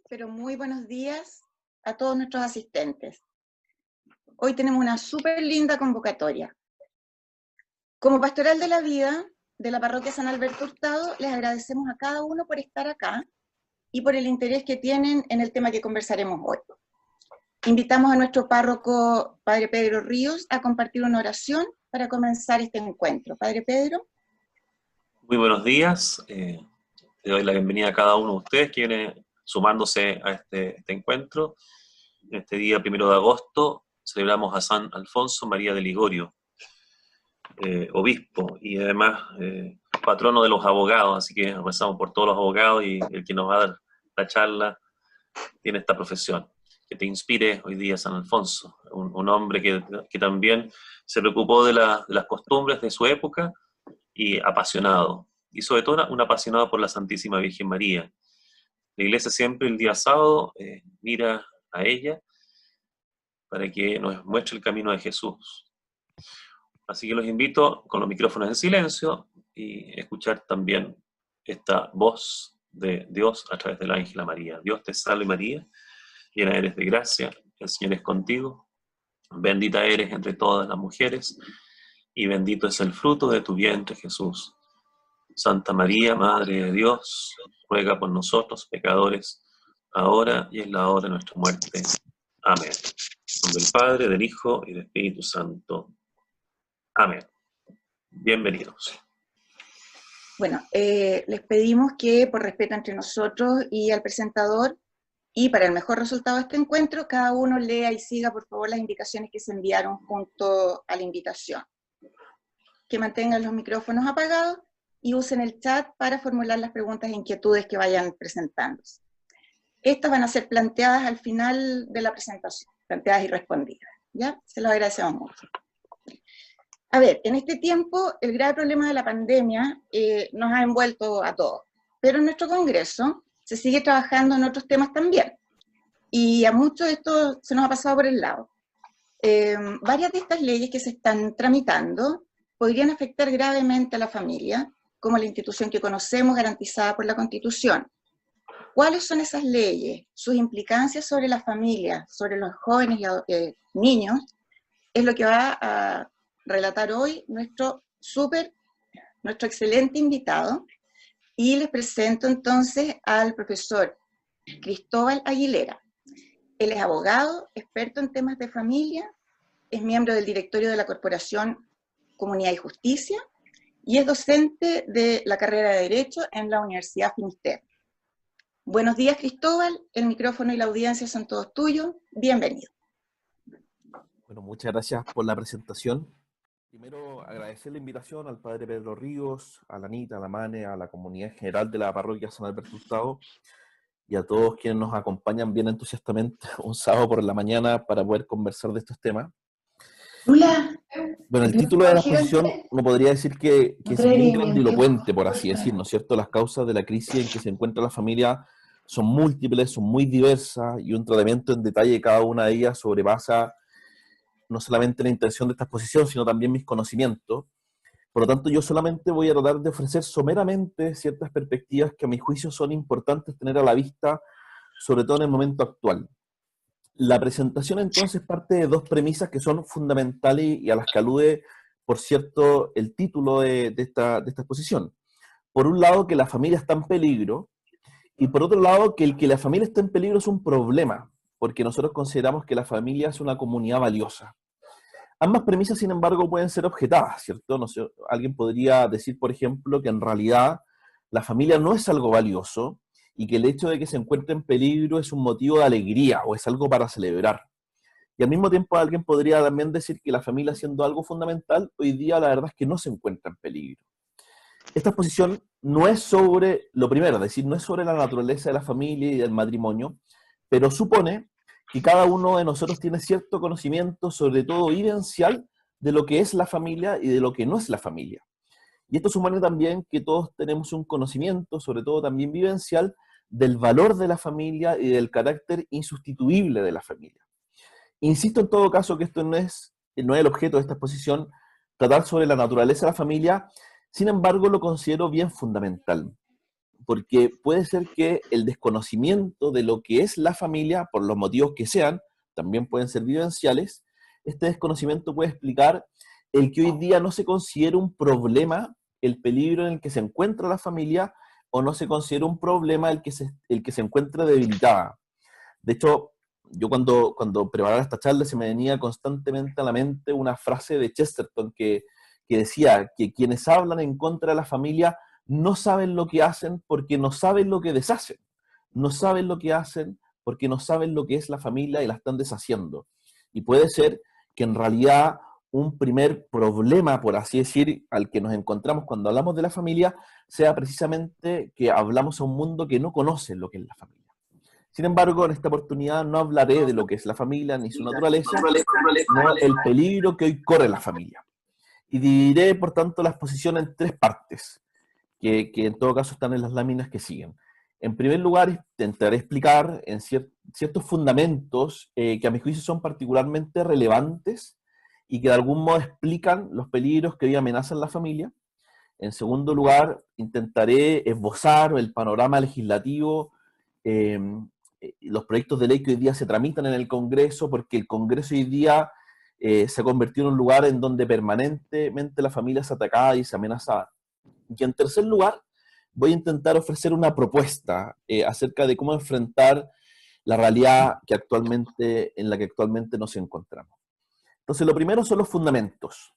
Pero muy buenos días a todos nuestros asistentes. Hoy tenemos una súper linda convocatoria. Como Pastoral de la Vida de la Parroquia San Alberto Hurtado, les agradecemos a cada uno por estar acá y por el interés que tienen en el tema que conversaremos hoy. Invitamos a nuestro párroco, Padre Pedro Ríos, a compartir una oración para comenzar este encuentro. Padre Pedro. Muy buenos días. Le doy la bienvenida a cada uno de ustedes que viene sumándose a este encuentro. En este día 1 de agosto celebramos a San Alfonso María de Ligorio, obispo y además patrono de los abogados, así que rezamos por todos los abogados y el que nos va a dar la charla tiene esta profesión. Que te inspire hoy día San Alfonso, un hombre que también se preocupó de las costumbres de su época y apasionado, y sobre todo un apasionado por la Santísima Virgen María. La Iglesia siempre el día sábado mira a ella para que nos muestre el camino de Jesús. Así que los invito con los micrófonos en silencio y escuchar también esta voz de Dios a través del ángel a María. Dios te salve María, llena eres de gracia, el Señor es contigo, bendita eres entre todas las mujeres, y bendito es el fruto de tu vientre, Jesús. Santa María, Madre de Dios, ruega por nosotros, pecadores, ahora y en la hora de nuestra muerte. Amén. En nombre del Padre, del Hijo y del Espíritu Santo. Amén. Bienvenidos. Bueno, les pedimos que, por respeto entre nosotros y al presentador, y para el mejor resultado de este encuentro, cada uno lea y siga, por favor, las indicaciones que se enviaron junto a la invitación. Que mantengan los micrófonos apagados y usen el chat para formular las preguntas e inquietudes que vayan presentándose. Estas van a ser planteadas al final de la presentación, planteadas y respondidas, ¿ya? Se los agradecemos mucho. A ver, en este tiempo, el grave problema de la pandemia nos ha envuelto a todos, pero en nuestro Congreso se sigue trabajando en otros temas también, y a muchos esto se nos ha pasado por el lado. Varias de estas leyes que se están tramitando podrían afectar gravemente a la familia, como la institución que conocemos garantizada por la Constitución. ¿Cuáles son esas leyes? Sus implicancias sobre la familia, sobre los jóvenes y niños, es lo que va a relatar hoy nuestro excelente invitado, y les presento entonces al profesor Cristóbal Aguilera. Él es abogado, experto en temas de familia, es miembro del directorio de la Corporación Comunidad y Justicia, y es docente de la carrera de Derecho en la Universidad Finisterre. Buenos días, Cristóbal, el micrófono y la audiencia son todos tuyos, bienvenido. Bueno, muchas gracias por la presentación. Primero, agradecer la invitación al Padre Pedro Ríos, a la Anita, a la Mane, a la comunidad en general de la parroquia San Alberto Hurtado, y a todos quienes nos acompañan bien entusiastamente un sábado por la mañana para poder conversar de estos temas. Hola. Bueno, el título de la exposición no podría decir que es muy grandilocuente, por así decir, ¿no es cierto? Las causas de la crisis en que se encuentra la familia son múltiples, son muy diversas, y un tratamiento en detalle de cada una de ellas sobrepasa no solamente la intención de esta exposición, sino también mis conocimientos. Por lo tanto, yo solamente voy a tratar de ofrecer someramente ciertas perspectivas que a mi juicio son importantes tener a la vista, sobre todo en el momento actual. La presentación entonces parte de dos premisas que son fundamentales y a las que alude, por cierto, el título de esta exposición. Por un lado, que la familia está en peligro, y por otro lado, que la familia esté en peligro es un problema, porque nosotros consideramos que la familia es una comunidad valiosa. Ambas premisas, sin embargo, pueden ser objetadas, ¿cierto? No sé, alguien podría decir, por ejemplo, que en realidad la familia no es algo valioso y que el hecho de que se encuentre en peligro es un motivo de alegría o es algo para celebrar. Y al mismo tiempo alguien podría también decir que la familia, siendo algo fundamental, hoy día la verdad es que no se encuentra en peligro. Esta exposición no es sobre lo primero, es decir, no es sobre la naturaleza de la familia y del matrimonio, pero supone que cada uno de nosotros tiene cierto conocimiento, sobre todo vivencial, de lo que es la familia y de lo que no es la familia. Y esto supone también que todos tenemos un conocimiento, sobre todo también vivencial, del valor de la familia y del carácter insustituible de la familia. Insisto en todo caso que esto no es el objeto de esta exposición, tratar sobre la naturaleza de la familia. Sin embargo, lo considero bien fundamental, porque puede ser que el desconocimiento de lo que es la familia, por los motivos que sean, también pueden ser vivenciales, este desconocimiento puede explicar el que hoy día no se considera un problema el peligro en el que se encuentra la familia, o no se considera un problema el que se encuentra debilitada. De hecho, yo cuando preparaba esta charla se me venía constantemente a la mente una frase de Chesterton que decía que quienes hablan en contra de la familia no saben lo que hacen porque no saben lo que deshacen. No saben lo que hacen porque no saben lo que es la familia y la están deshaciendo. Y puede ser que en realidad un primer problema, por así decir, al que nos encontramos cuando hablamos de la familia, sea precisamente que hablamos a un mundo que no conoce lo que es la familia. Sin embargo, en esta oportunidad no hablaré de lo que es la familia ni su naturaleza, sino el peligro que hoy corre la familia. Y dividiré, por tanto, la exposición en tres partes, que en todo caso están en las láminas que siguen. En primer lugar, intentaré explicar en ciertos fundamentos que a mi juicio son particularmente relevantes y que de algún modo explican los peligros que hoy amenazan la familia. En segundo lugar, intentaré esbozar el panorama legislativo, los proyectos de ley que hoy día se tramitan en el Congreso, porque el Congreso hoy día se ha convertido en un lugar en donde permanentemente la familia es atacada y es amenazada. Y en tercer lugar, voy a intentar ofrecer una propuesta acerca de cómo enfrentar la realidad en la que actualmente nos encontramos. Entonces, lo primero son los fundamentos.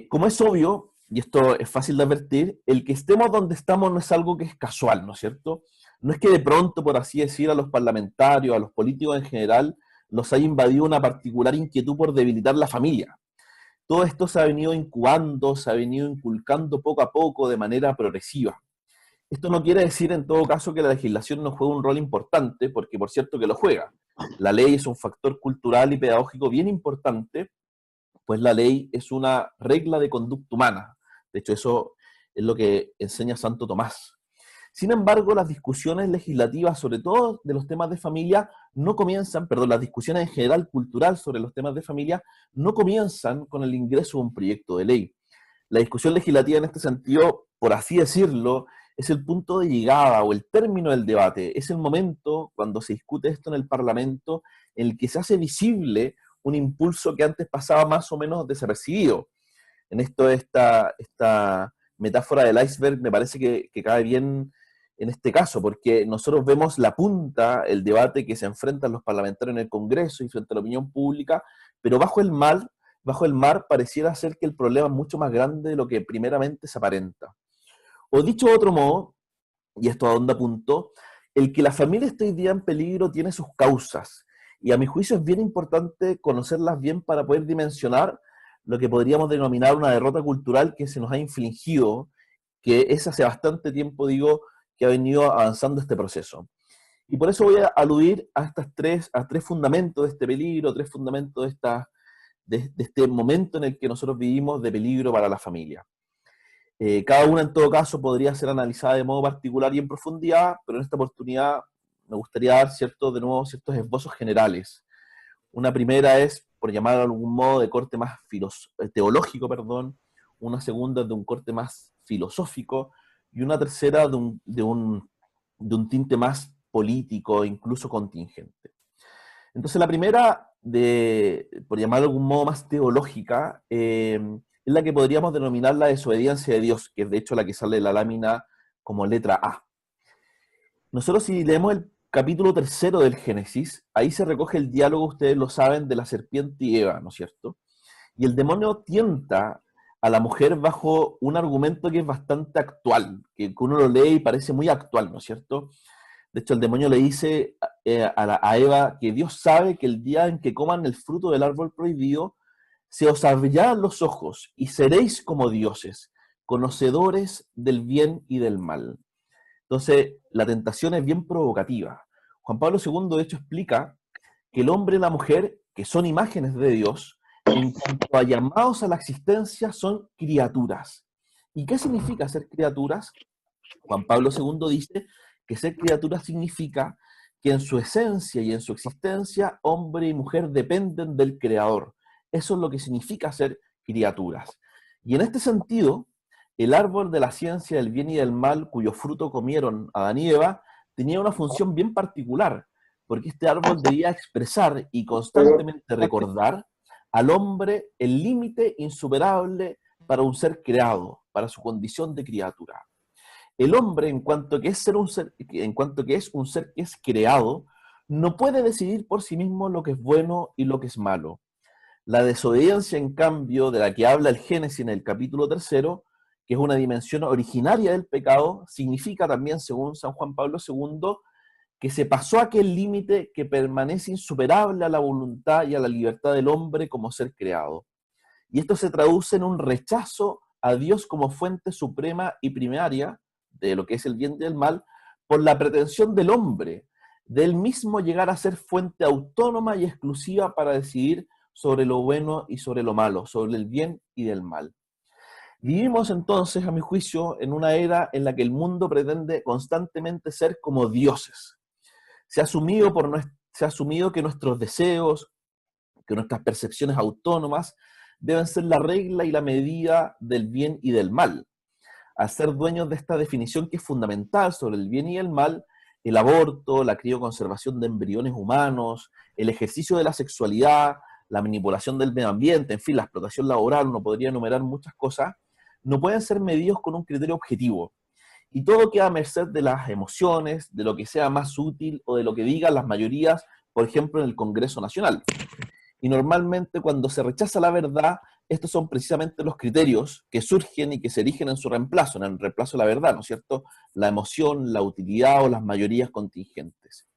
Como es obvio, y esto es fácil de advertir, el que estemos donde estamos no es algo que es casual, ¿no es cierto? No es que de pronto, por así decir, a los parlamentarios, a los políticos en general, los haya invadido una particular inquietud por debilitar la familia. Todo esto se ha venido incubando, se ha venido inculcando poco a poco de manera progresiva. Esto no quiere decir en todo caso que la legislación no juegue un rol importante, porque por cierto que lo juega. La ley es un factor cultural y pedagógico bien importante, pues la ley es una regla de conducta humana. De hecho, eso es lo que enseña Santo Tomás. Sin embargo, las discusiones legislativas, sobre todo de los temas de familia, las discusiones en general cultural sobre los temas de familia, no comienzan con el ingreso de un proyecto de ley. La discusión legislativa en este sentido, por así decirlo, es el punto de llegada o el término del debate. Es el momento, cuando se discute esto en el Parlamento, en el que se hace visible un impulso que antes pasaba más o menos desapercibido. En esto, esta metáfora del iceberg me parece que cae bien en este caso, porque nosotros vemos la punta, el debate que se enfrentan los parlamentarios en el Congreso y frente a la opinión pública, pero bajo el mar pareciera ser que el problema es mucho más grande de lo que primeramente se aparenta. O dicho de otro modo, y esto a dónde apunto, el que la familia esté hoy día en peligro tiene sus causas, y a mi juicio es bien importante conocerlas bien para poder dimensionar lo que podríamos denominar una derrota cultural que se nos ha infligido, que es hace bastante tiempo, digo, que ha venido avanzando este proceso. Y por eso voy a aludir a tres fundamentos de este peligro, tres fundamentos de este momento en el que nosotros vivimos de peligro para la familia. Cada una en todo caso podría ser analizada de modo particular y en profundidad, pero en esta oportunidad me gustaría dar de nuevo ciertos esbozos generales. Una primera es, por llamarlo de algún modo, de corte más teológico, una segunda de un corte más filosófico, y una tercera de un tinte más político, incluso contingente. Entonces la primera, por llamarlo de algún modo más teológica, es la que podríamos denominar la desobediencia de Dios, que es de hecho la que sale de la lámina como letra A. Nosotros si leemos el capítulo 3 del Génesis, ahí se recoge el diálogo, ustedes lo saben, de la serpiente y Eva, ¿no es cierto? Y el demonio tienta a la mujer bajo un argumento que es bastante actual, que uno lo lee y parece muy actual, ¿no es cierto? De hecho, el demonio le dice a Eva que Dios sabe que el día en que coman el fruto del árbol prohibido, se os abrirán los ojos y seréis como dioses, conocedores del bien y del mal. Entonces, la tentación es bien provocativa. Juan Pablo II, de hecho, explica que el hombre y la mujer, que son imágenes de Dios, en cuanto a llamados a la existencia, son criaturas. ¿Y qué significa ser criaturas? Juan Pablo II dice que ser criatura significa que en su esencia y en su existencia, hombre y mujer dependen del Creador. Eso es lo que significa ser criaturas. Y en este sentido, el árbol de la ciencia del bien y del mal, cuyo fruto comieron Adán y Eva, tenía una función bien particular, porque este árbol debía expresar y constantemente recordar al hombre el límite insuperable para un ser creado, para su condición de criatura. El hombre, en cuanto que es un ser que es creado, no puede decidir por sí mismo lo que es bueno y lo que es malo. La desobediencia, en cambio, de la que habla el Génesis en el capítulo 3, que es una dimensión originaria del pecado, significa también, según San Juan Pablo II, que se pasó aquel límite que permanece insuperable a la voluntad y a la libertad del hombre como ser creado. Y esto se traduce en un rechazo a Dios como fuente suprema y primaria de lo que es el bien y el mal, por la pretensión del hombre, de él mismo llegar a ser fuente autónoma y exclusiva para decidir sobre lo bueno y sobre lo malo, sobre el bien y del mal. Vivimos entonces, a mi juicio, en una era en la que el mundo pretende constantemente ser como dioses. Se ha asumido que nuestros deseos, que nuestras percepciones autónomas deben ser la regla y la medida del bien y del mal. Al ser dueños de esta definición que es fundamental sobre el bien y el mal, el aborto, la crioconservación de embriones humanos, el ejercicio de la sexualidad, la manipulación del medio ambiente, en fin, la explotación laboral, uno podría enumerar muchas cosas, no pueden ser medidos con un criterio objetivo. Y todo queda a merced de las emociones, de lo que sea más útil o de lo que digan las mayorías, por ejemplo, en el Congreso Nacional. Y normalmente cuando se rechaza la verdad, estos son precisamente los criterios que surgen y que se erigen en su reemplazo, en el reemplazo de la verdad, ¿no es cierto? La emoción, la utilidad o las mayorías contingentes.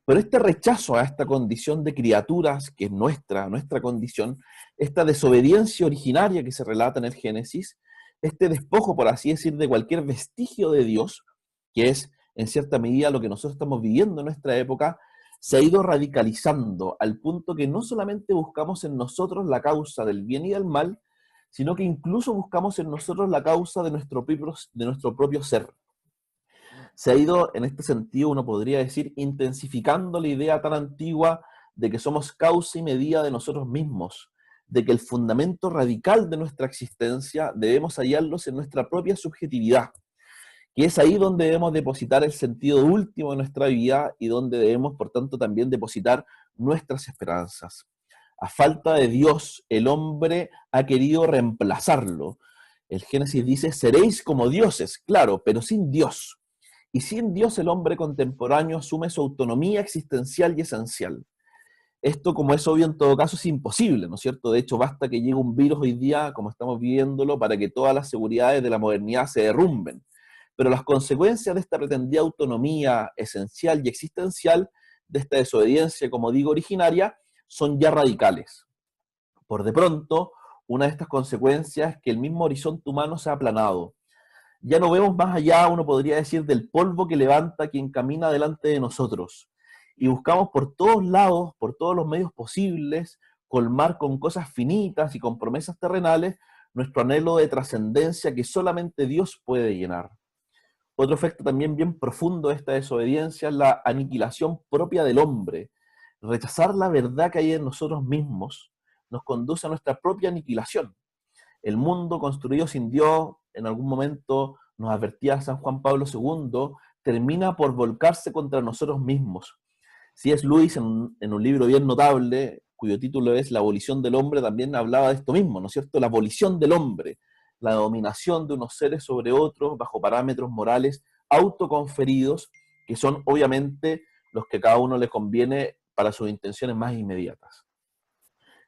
Pero este rechazo a esta condición de criaturas, que es nuestra condición, esta desobediencia originaria que se relata en el Génesis, este despojo, por así decir, de cualquier vestigio de Dios, que es en cierta medida lo que nosotros estamos viviendo en nuestra época, se ha ido radicalizando al punto que no solamente buscamos en nosotros la causa del bien y del mal, sino que incluso buscamos en nosotros la causa de nuestro propio ser. Se ha ido, en este sentido, uno podría decir, intensificando la idea tan antigua de que somos causa y medida de nosotros mismos, de que el fundamento radical de nuestra existencia debemos hallarlos en nuestra propia subjetividad, que es ahí donde debemos depositar el sentido último de nuestra vida y donde debemos, por tanto, también depositar nuestras esperanzas. A falta de Dios, el hombre ha querido reemplazarlo. El Génesis dice, seréis como dioses, claro, pero sin Dios. Y sin Dios el hombre contemporáneo asume su autonomía existencial y esencial. Esto, como es obvio en todo caso, es imposible, ¿no es cierto? De hecho, basta que llegue un virus hoy día, como estamos viviéndolo, para que todas las seguridades de la modernidad se derrumben. Pero las consecuencias de esta pretendida autonomía esencial y existencial, de esta desobediencia, como digo, originaria, son ya radicales. Por de pronto, una de estas consecuencias es que el mismo horizonte humano se ha aplanado. Ya no vemos más allá, uno podría decir, del polvo que levanta quien camina delante de nosotros. Y buscamos por todos lados, por todos los medios posibles, colmar con cosas finitas y con promesas terrenales nuestro anhelo de trascendencia que solamente Dios puede llenar. Otro efecto también bien profundo de esta desobediencia es la aniquilación propia del hombre. Rechazar la verdad que hay en nosotros mismos nos conduce a nuestra propia aniquilación. El mundo construido sin Dios, en algún momento nos advertía San Juan Pablo II, termina por volcarse contra nosotros mismos. C.S. Lewis, en un libro bien notable, cuyo título es La abolición del hombre, también hablaba de esto mismo, ¿no es cierto? La abolición del hombre, la dominación de unos seres sobre otros bajo parámetros morales autoconferidos, que son obviamente los que a cada uno le conviene para sus intenciones más inmediatas.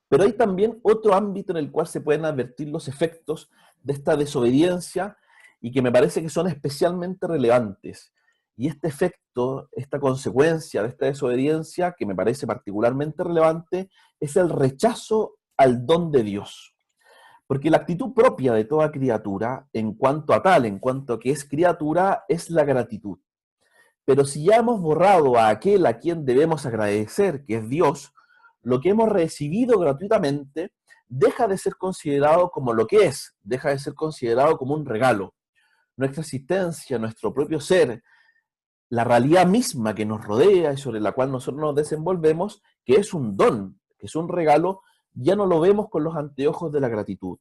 Pero hay también otro ámbito en el cual se pueden advertir los efectos de esta desobediencia y que me parece que son especialmente relevantes. Y este efecto, esta consecuencia de esta desobediencia, que me parece particularmente relevante, es el rechazo al don de Dios. Porque la actitud propia de toda criatura, en cuanto a tal, en cuanto a que es criatura, es la gratitud. Pero si ya hemos borrado a aquel a quien debemos agradecer, que es Dios, lo que hemos recibido gratuitamente deja de ser considerado como lo que es, deja de ser considerado como un regalo. Nuestra existencia, nuestro propio ser, la realidad misma que nos rodea y sobre la cual nosotros nos desenvolvemos, que es un don, que es un regalo, ya no lo vemos con los anteojos de la gratitud.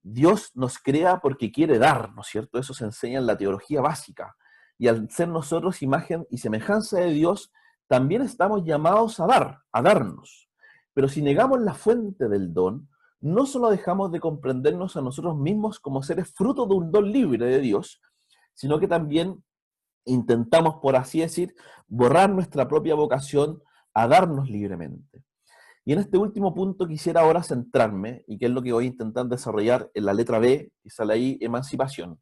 Dios nos crea porque quiere dar, ¿no es cierto? Eso se enseña en la teología básica. Y al ser nosotros imagen y semejanza de Dios, también estamos llamados a dar, a darnos. Pero si negamos la fuente del don, no solo dejamos de comprendernos a nosotros mismos como seres fruto de un don libre de Dios, sino que también intentamos, por así decir, borrar nuestra propia vocación a darnos libremente. Y en este último punto quisiera ahora centrarme, y que es lo que voy a intentar desarrollar en la letra B, que sale ahí, emancipación.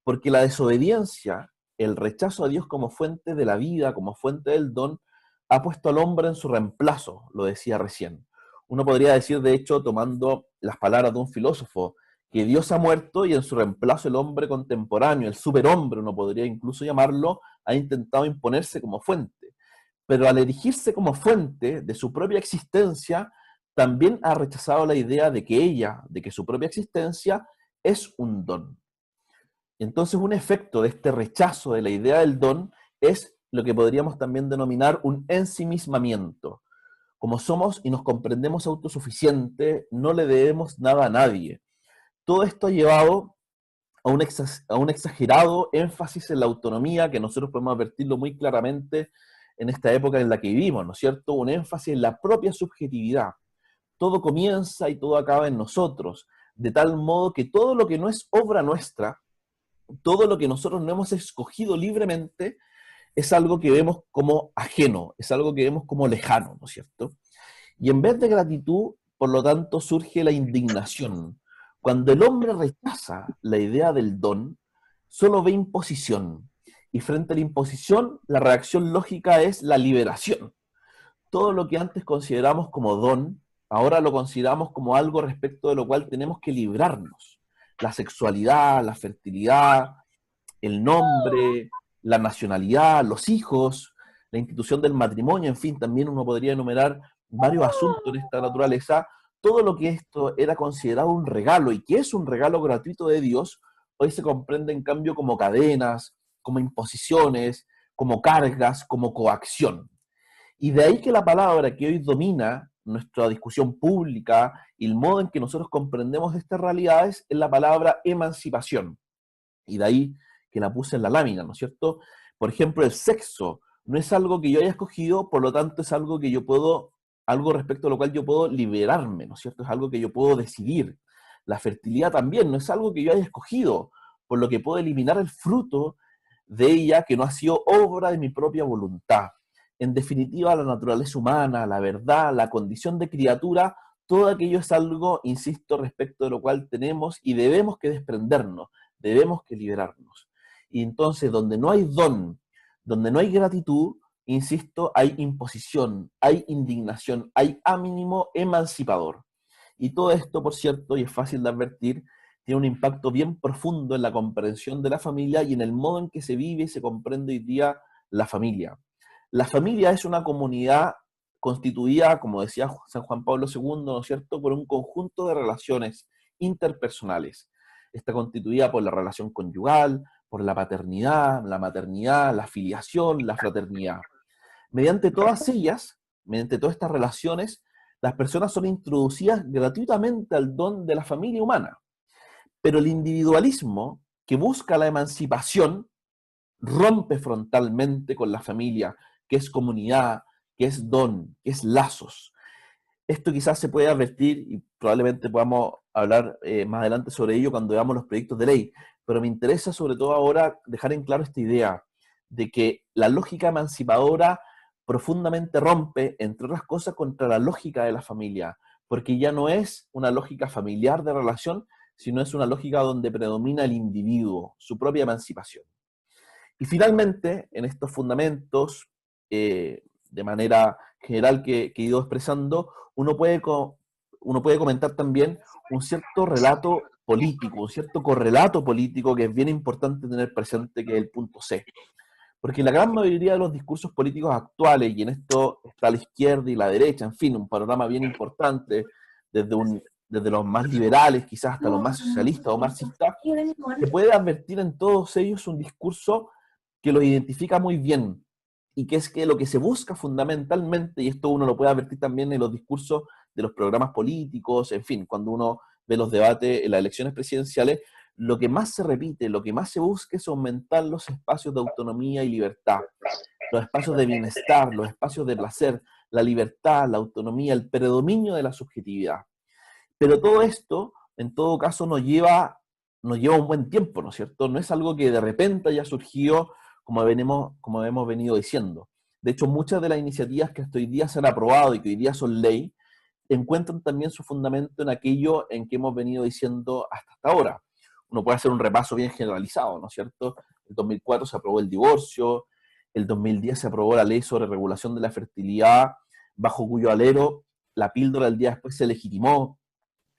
Porque la desobediencia, el rechazo a Dios como fuente de la vida, como fuente del don, ha puesto al hombre en su reemplazo, lo decía recién. Uno podría decir, de hecho, tomando las palabras de un filósofo, que Dios ha muerto y en su reemplazo el hombre contemporáneo, el superhombre, uno podría incluso llamarlo, ha intentado imponerse como fuente. Pero al erigirse como fuente de su propia existencia, también ha rechazado la idea de que ella, de que su propia existencia es un don. Entonces, un efecto de este rechazo de la idea del don es lo que podríamos también denominar un ensimismamiento. Como somos y nos comprendemos autosuficientes, no le debemos nada a nadie. Todo esto ha llevado a un exagerado énfasis en la autonomía, que nosotros podemos advertirlo muy claramente en esta época en la que vivimos, ¿no es cierto? Un énfasis en la propia subjetividad. Todo comienza y todo acaba en nosotros, de tal modo que todo lo que no es obra nuestra, todo lo que nosotros no hemos escogido libremente, es algo que vemos como ajeno, es algo que vemos como lejano, ¿no es cierto? Y en vez de gratitud, por lo tanto, surge la indignación. Cuando el hombre rechaza la idea del don, solo ve imposición. Y frente a la imposición, la reacción lógica es la liberación. Todo lo que antes consideramos como don, ahora lo consideramos como algo respecto de lo cual tenemos que librarnos. La sexualidad, la fertilidad, el nombre, la nacionalidad, los hijos, la institución del matrimonio, en fin, también uno podría enumerar varios asuntos de esta naturaleza. Todo lo que esto era considerado un regalo y que es un regalo gratuito de Dios, hoy se comprende en cambio como cadenas, como imposiciones, como cargas, como coacción. Y de ahí que la palabra que hoy domina nuestra discusión pública y el modo en que nosotros comprendemos estas realidades es la palabra emancipación. Y de ahí que la puse en la lámina, ¿no es cierto? Por ejemplo, el sexo no es algo que yo haya escogido, por lo tanto es algo que yo puedo, algo respecto a lo cual yo puedo liberarme, ¿no es cierto? Es algo que yo puedo decidir. La fertilidad también no es algo que yo haya escogido, por lo que puedo eliminar el fruto de ella que no ha sido obra de mi propia voluntad. En definitiva, la naturaleza humana, la verdad, la condición de criatura, todo aquello es algo, insisto, respecto de lo cual tenemos y debemos que desprendernos, debemos que liberarnos. Y entonces, donde no hay don, donde no hay gratitud, insisto, hay imposición, hay indignación, hay a mínimo emancipador. Y todo esto, por cierto, y es fácil de advertir, tiene un impacto bien profundo en la comprensión de la familia y en el modo en que se vive y se comprende hoy día la familia. La familia es una comunidad constituida, como decía San Juan Pablo II, ¿no es cierto?, por un conjunto de relaciones interpersonales. Está constituida por la relación conyugal, por la paternidad, la maternidad, la filiación, la fraternidad. Mediante todas ellas, mediante todas estas relaciones, las personas son introducidas gratuitamente al don de la familia humana. Pero el individualismo que busca la emancipación rompe frontalmente con la familia, que es comunidad, que es don, que es lazos. Esto quizás se puede advertir y probablemente podamos hablar más adelante sobre ello cuando veamos los proyectos de ley, pero me interesa sobre todo ahora dejar en claro esta idea de que la lógica emancipadora profundamente rompe, entre otras cosas, contra la lógica de la familia, porque ya no es una lógica familiar de relación, sino es una lógica donde predomina el individuo, su propia emancipación. Y finalmente, en estos fundamentos, de manera general que he ido expresando, uno puede comentar también un cierto relato político, un cierto correlato político que es bien importante tener presente, que es el punto C. Porque la gran mayoría de los discursos políticos actuales, y en esto está la izquierda y la derecha, en fin, un panorama bien importante, desde los más liberales quizás hasta los más socialistas o marxistas, se puede advertir en todos ellos un discurso que los identifica muy bien, y que es que lo que se busca fundamentalmente, y esto uno lo puede advertir también en los discursos de los programas políticos, en fin, cuando uno ve los debates en las elecciones presidenciales, lo que más se repite, lo que más se busca es aumentar los espacios de autonomía y libertad, los espacios de bienestar, los espacios de placer, la libertad, la autonomía, el predominio de la subjetividad. Pero todo esto, en todo caso, nos lleva un buen tiempo, ¿no es cierto? No es algo que de repente haya surgido como hemos venido diciendo. De hecho, muchas de las iniciativas que hasta hoy día se han aprobado y que hoy día son ley, encuentran también su fundamento en aquello en que hemos venido diciendo hasta ahora. Uno puede hacer un repaso bien generalizado, ¿no es cierto? En 2004 se aprobó el divorcio, el 2010 se aprobó la ley sobre regulación de la fertilidad, bajo cuyo alero la píldora del día después se legitimó.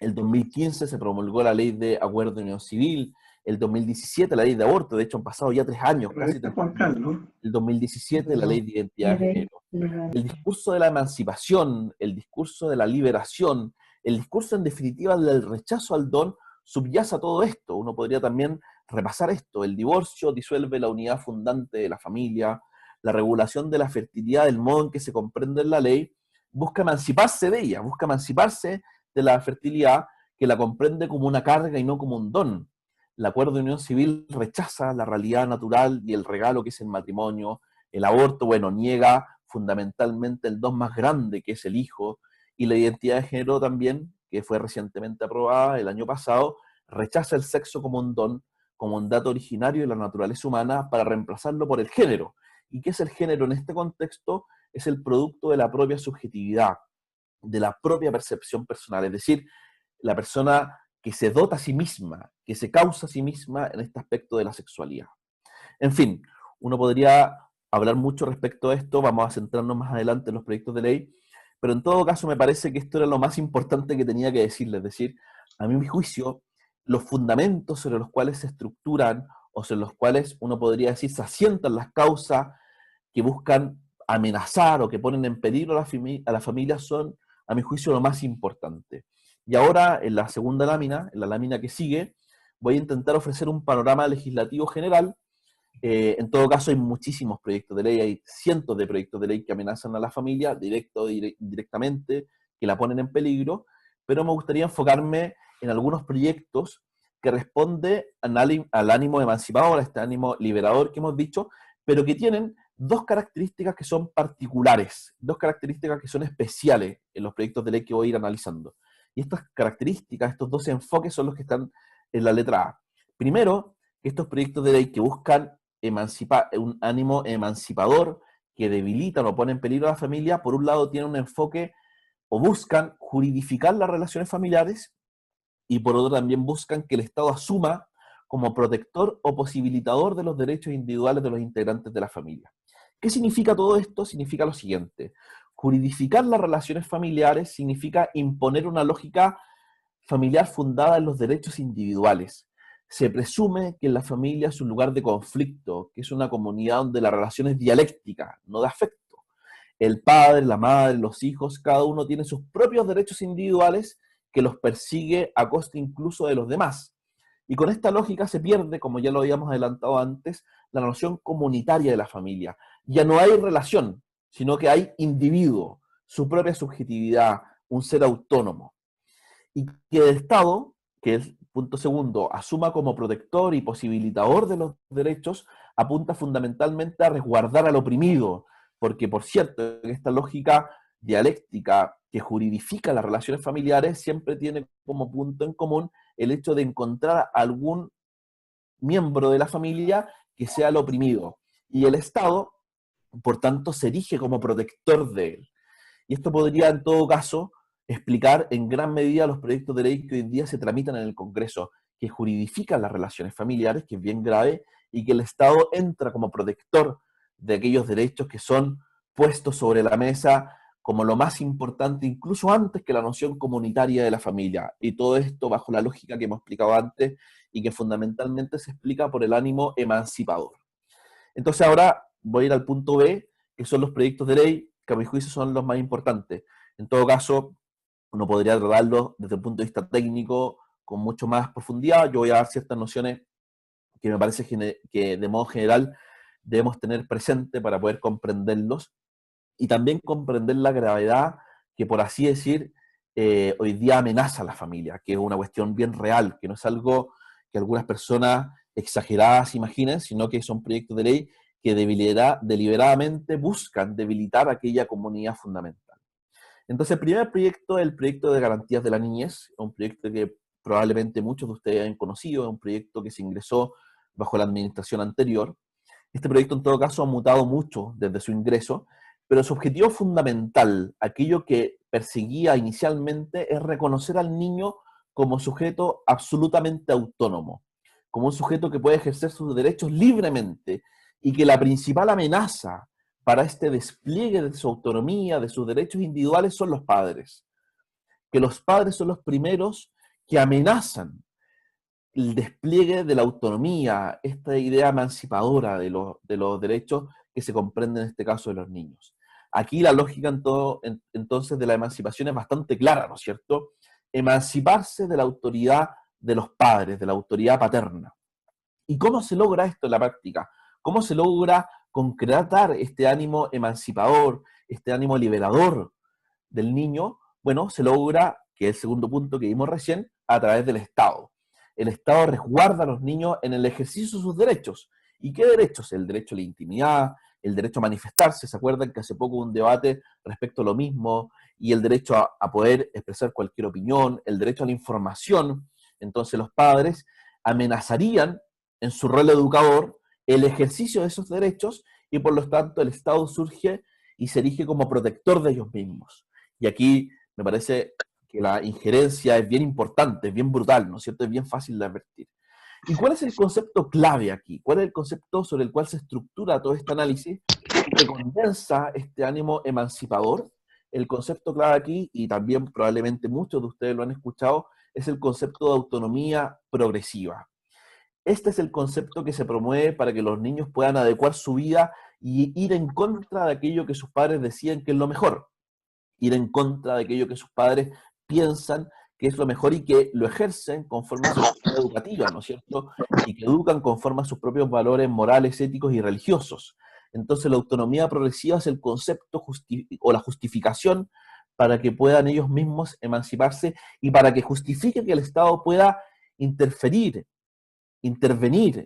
El 2015 se promulgó la ley de acuerdo de unión civil, el 2017 la ley de aborto, de hecho han pasado ya 3 años, casi 3 años. El 2017 la ley de identidad de género. El discurso de la emancipación, el discurso de la liberación, el discurso en definitiva del rechazo al don, subyace a todo esto. Uno podría también repasar esto. El divorcio disuelve la unidad fundante de la familia, la regulación de la fertilidad, del modo en que se comprende en la ley, busca emanciparse de ella, busca emanciparse de la fertilidad, que la comprende como una carga y no como un don. El acuerdo de unión civil rechaza la realidad natural y el regalo que es el matrimonio. El aborto, bueno, niega fundamentalmente el don más grande, que es el hijo, y la identidad de género también, que fue recientemente aprobada el año pasado, rechaza el sexo como un don, como un dato originario de la naturaleza humana, para reemplazarlo por el género. ¿Y qué es el género en este contexto? Es el producto de la propia subjetividad, de la propia percepción personal, es decir, la persona que se dota a sí misma, que se causa a sí misma en este aspecto de la sexualidad. En fin, uno podría hablar mucho respecto a esto, vamos a centrarnos más adelante en los proyectos de ley, pero en todo caso me parece que esto era lo más importante que tenía que decirles, es decir, a mi juicio, los fundamentos sobre los cuales se estructuran o sobre los cuales uno podría decir se asientan las causas que buscan amenazar o que ponen en peligro a la familia son, a mi juicio, lo más importante. Y ahora, en la segunda lámina, en la lámina que sigue, voy a intentar ofrecer un panorama legislativo general. En todo caso, hay muchísimos proyectos de ley, hay cientos de proyectos de ley que amenazan a la familia, directo o indirectamente, que la ponen en peligro, pero me gustaría enfocarme en algunos proyectos que responden al ánimo emancipador, a este ánimo liberador que hemos dicho, pero que tienen dos características que son particulares, dos características que son especiales en los proyectos de ley que voy a ir analizando. Y estas características, estos dos enfoques son los que están en la letra A. Primero, que estos proyectos de ley que buscan un ánimo emancipador, que debilitan o ponen en peligro a la familia, por un lado tienen un enfoque o buscan juridificar las relaciones familiares, y por otro también buscan que el Estado asuma como protector o posibilitador de los derechos individuales de los integrantes de la familia. ¿Qué significa todo esto? Significa lo siguiente: juridificar las relaciones familiares significa imponer una lógica familiar fundada en los derechos individuales. Se presume que la familia es un lugar de conflicto, que es una comunidad donde la relación es dialéctica, no de afecto. El padre, la madre, los hijos, cada uno tiene sus propios derechos individuales que los persigue a costa incluso de los demás. Y con esta lógica se pierde, como ya lo habíamos adelantado antes, la noción comunitaria de la familia. Ya no hay relación, sino que hay individuo, su propia subjetividad, un ser autónomo. Y que el Estado, que es punto segundo, asuma como protector y posibilitador de los derechos, apunta fundamentalmente a resguardar al oprimido, porque por cierto, esta lógica dialéctica que juridifica las relaciones familiares siempre tiene como punto en común el hecho de encontrar algún miembro de la familia que sea el oprimido. Y el Estado, por tanto, se erige como protector de él. Y esto podría, en todo caso, explicar en gran medida los proyectos de ley que hoy en día se tramitan en el Congreso, que juridifican las relaciones familiares, que es bien grave, y que el Estado entra como protector de aquellos derechos que son puestos sobre la mesa como lo más importante, incluso antes que la noción comunitaria de la familia. Y todo esto bajo la lógica que hemos explicado antes y que fundamentalmente se explica por el ánimo emancipador. Entonces ahora voy a ir al punto B, que son los proyectos de ley, que a mi juicio son los más importantes. En todo caso, uno podría tratarlos desde el punto de vista técnico con mucho más profundidad. Yo voy a dar ciertas nociones que me parece que de modo general debemos tener presente para poder comprenderlos y también comprender la gravedad que, por así decir, hoy día amenaza a la familia, que es una cuestión bien real, que no es algo que algunas personas exageradas imaginen, sino que son proyectos de ley que deliberadamente buscan debilitar aquella comunidad fundamental. Entonces, el primer proyecto es el proyecto de garantías de la niñez, un proyecto que probablemente muchos de ustedes han conocido, es un proyecto que se ingresó bajo la administración anterior. Este proyecto, en todo caso, ha mutado mucho desde su ingreso, pero su objetivo fundamental, aquello que perseguía inicialmente, es reconocer al niño como sujeto absolutamente autónomo, como un sujeto que puede ejercer sus derechos libremente, y que la principal amenaza para este despliegue de su autonomía, de sus derechos individuales, son los padres. Que los padres son los primeros que amenazan el despliegue de la autonomía, esta idea emancipadora de los derechos que se comprenden en este caso de los niños. Aquí la lógica entonces de la emancipación es bastante clara, ¿no es cierto? Emanciparse de la autoridad de los padres, de la autoridad paterna. ¿Y cómo se logra esto en la práctica? ¿Cómo se logra concretar este ánimo emancipador, este ánimo liberador del niño? Bueno, se logra, que es el segundo punto que vimos recién, a través del Estado. El Estado resguarda a los niños en el ejercicio de sus derechos. ¿Y qué derechos? El derecho a la intimidad, el derecho a manifestarse. ¿Se acuerdan que hace poco hubo un debate respecto a lo mismo? Y el derecho a poder expresar cualquier opinión, el derecho a la información. Entonces los padres amenazarían en su rol educador el ejercicio de esos derechos, y por lo tanto el Estado surge y se erige como protector de ellos mismos. Y aquí me parece que la injerencia es bien importante, es bien brutal, ¿no es cierto? Es bien fácil de advertir. ¿Y cuál es el concepto clave aquí? ¿Cuál es el concepto sobre el cual se estructura todo este análisis que condensa este ánimo emancipador? El concepto clave aquí, y también probablemente muchos de ustedes lo han escuchado, es el concepto de autonomía progresiva. Este es el concepto que se promueve para que los niños puedan adecuar su vida y ir en contra de aquello que sus padres decían que es lo mejor, ir en contra de aquello que sus padres piensan que es lo mejor y que lo ejercen conforme a su sociedad educativa, ¿no es cierto? Y que educan conforme a sus propios valores morales, éticos y religiosos. Entonces la autonomía progresiva es el concepto o la justificación para que puedan ellos mismos emanciparse y para que justifique que el Estado pueda intervenir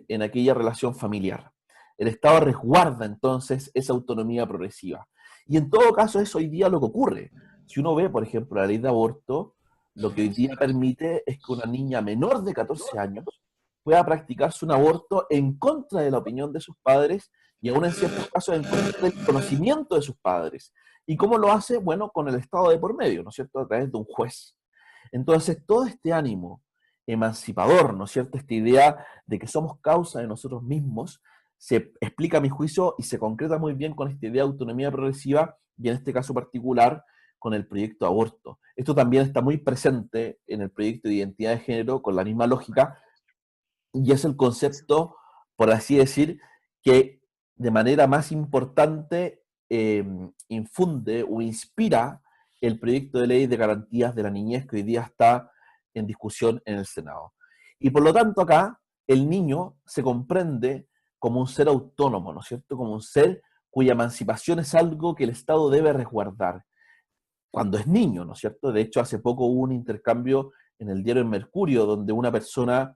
en aquella relación familiar. El Estado resguarda entonces esa autonomía progresiva. Y en todo caso es hoy día lo que ocurre. Si uno ve, por ejemplo, la ley de aborto, lo que hoy día permite es que una niña menor de 14 años pueda practicarse un aborto en contra de la opinión de sus padres y aún en ciertos casos en contra del conocimiento de sus padres. ¿Y cómo lo hace? Bueno, con el Estado de por medio, ¿no es cierto? A través de un juez. Entonces, todo este ánimo emancipador, ¿no es cierto? Esta idea de que somos causa de nosotros mismos, se explica a mi juicio y se concreta muy bien con esta idea de autonomía progresiva y en este caso particular con el proyecto de aborto. Esto también está muy presente en el proyecto de identidad de género con la misma lógica y es el concepto, por así decir, que de manera más importante infunde o inspira el proyecto de ley de garantías de la niñez que hoy día está en discusión en el Senado. Y por lo tanto acá el niño se comprende como un ser autónomo, ¿no es cierto? Como un ser cuya emancipación es algo que el Estado debe resguardar cuando es niño, ¿no es cierto? De hecho, hace poco hubo un intercambio en el diario El Mercurio donde una persona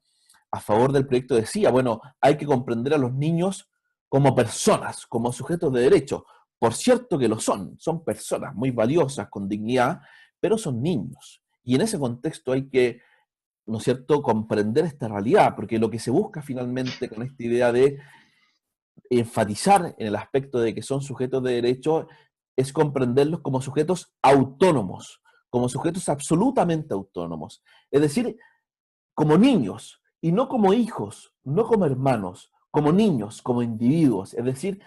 a favor del proyecto decía, bueno, hay que comprender a los niños como personas, como sujetos de derecho. Por cierto que lo son personas muy valiosas, con dignidad, pero son niños. Y en ese contexto hay que, ¿no es cierto?, comprender esta realidad, porque lo que se busca finalmente con esta idea de enfatizar en el aspecto de que son sujetos de derecho es comprenderlos como sujetos autónomos, como sujetos absolutamente autónomos. Es decir, como niños, y no como hijos, no como hermanos, como niños, como individuos, es decir,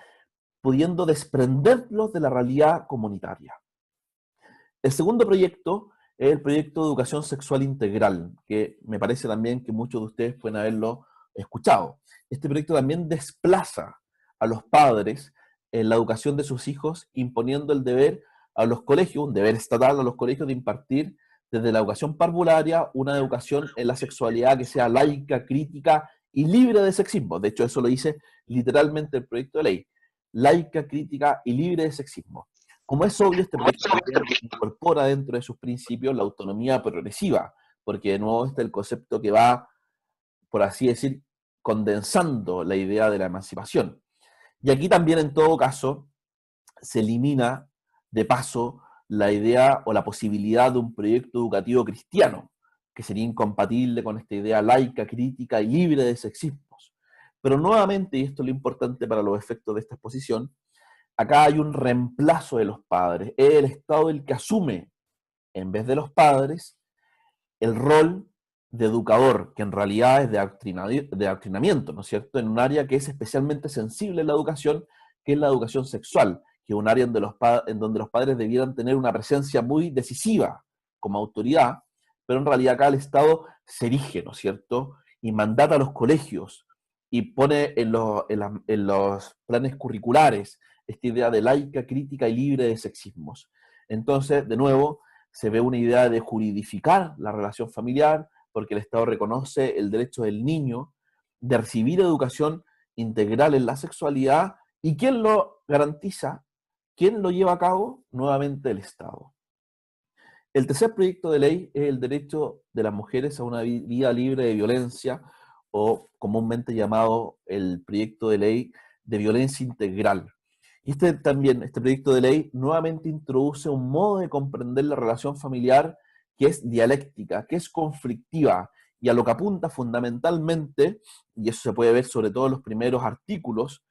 pudiendo desprenderlos de la realidad comunitaria. El segundo proyecto es el proyecto de educación sexual integral, que me parece también que muchos de ustedes pueden haberlo escuchado. Este proyecto también desplaza a los padres en la educación de sus hijos, imponiendo el deber a los colegios, un deber estatal a los colegios de impartir desde la educación parvularia una educación en la sexualidad que sea laica, crítica y libre de sexismo. De hecho, eso lo dice literalmente el proyecto de ley. Laica, crítica y libre de sexismo. Como es obvio, este proyecto también incorpora dentro de sus principios la autonomía progresiva, porque de nuevo está el concepto que va, por así decir, condensando la idea de la emancipación. Y aquí también, en todo caso, se elimina de paso la idea o la posibilidad de un proyecto educativo cristiano, que sería incompatible con esta idea laica, crítica y libre de sexismos. Pero nuevamente, y esto es lo importante para los efectos de esta exposición, acá hay un reemplazo de los padres. Es el Estado el que asume, en vez de los padres, el rol de educador, que en realidad es de adoctrinamiento, ¿no es cierto?, en un área que es especialmente sensible en la educación, que es la educación sexual, que es un área en donde los padres debieran tener una presencia muy decisiva como autoridad, pero en realidad acá el Estado se erige, ¿no es cierto?, y mandata a los colegios, y pone en los planes curriculares esta idea de laica, crítica y libre de sexismos. Entonces, de nuevo, se ve una idea de juridificar la relación familiar, porque el Estado reconoce el derecho del niño de recibir educación integral en la sexualidad, y ¿quién lo garantiza? ¿Quién lo lleva a cabo? Nuevamente el Estado. El tercer proyecto de ley es el derecho de las mujeres a una vida libre de violencia, o comúnmente llamado el proyecto de ley de violencia integral. Y este proyecto de ley nuevamente introduce un modo de comprender la relación familiar que es dialéctica, que es conflictiva, y a lo que apunta fundamentalmente, y eso se puede ver sobre todo en los primeros artículos,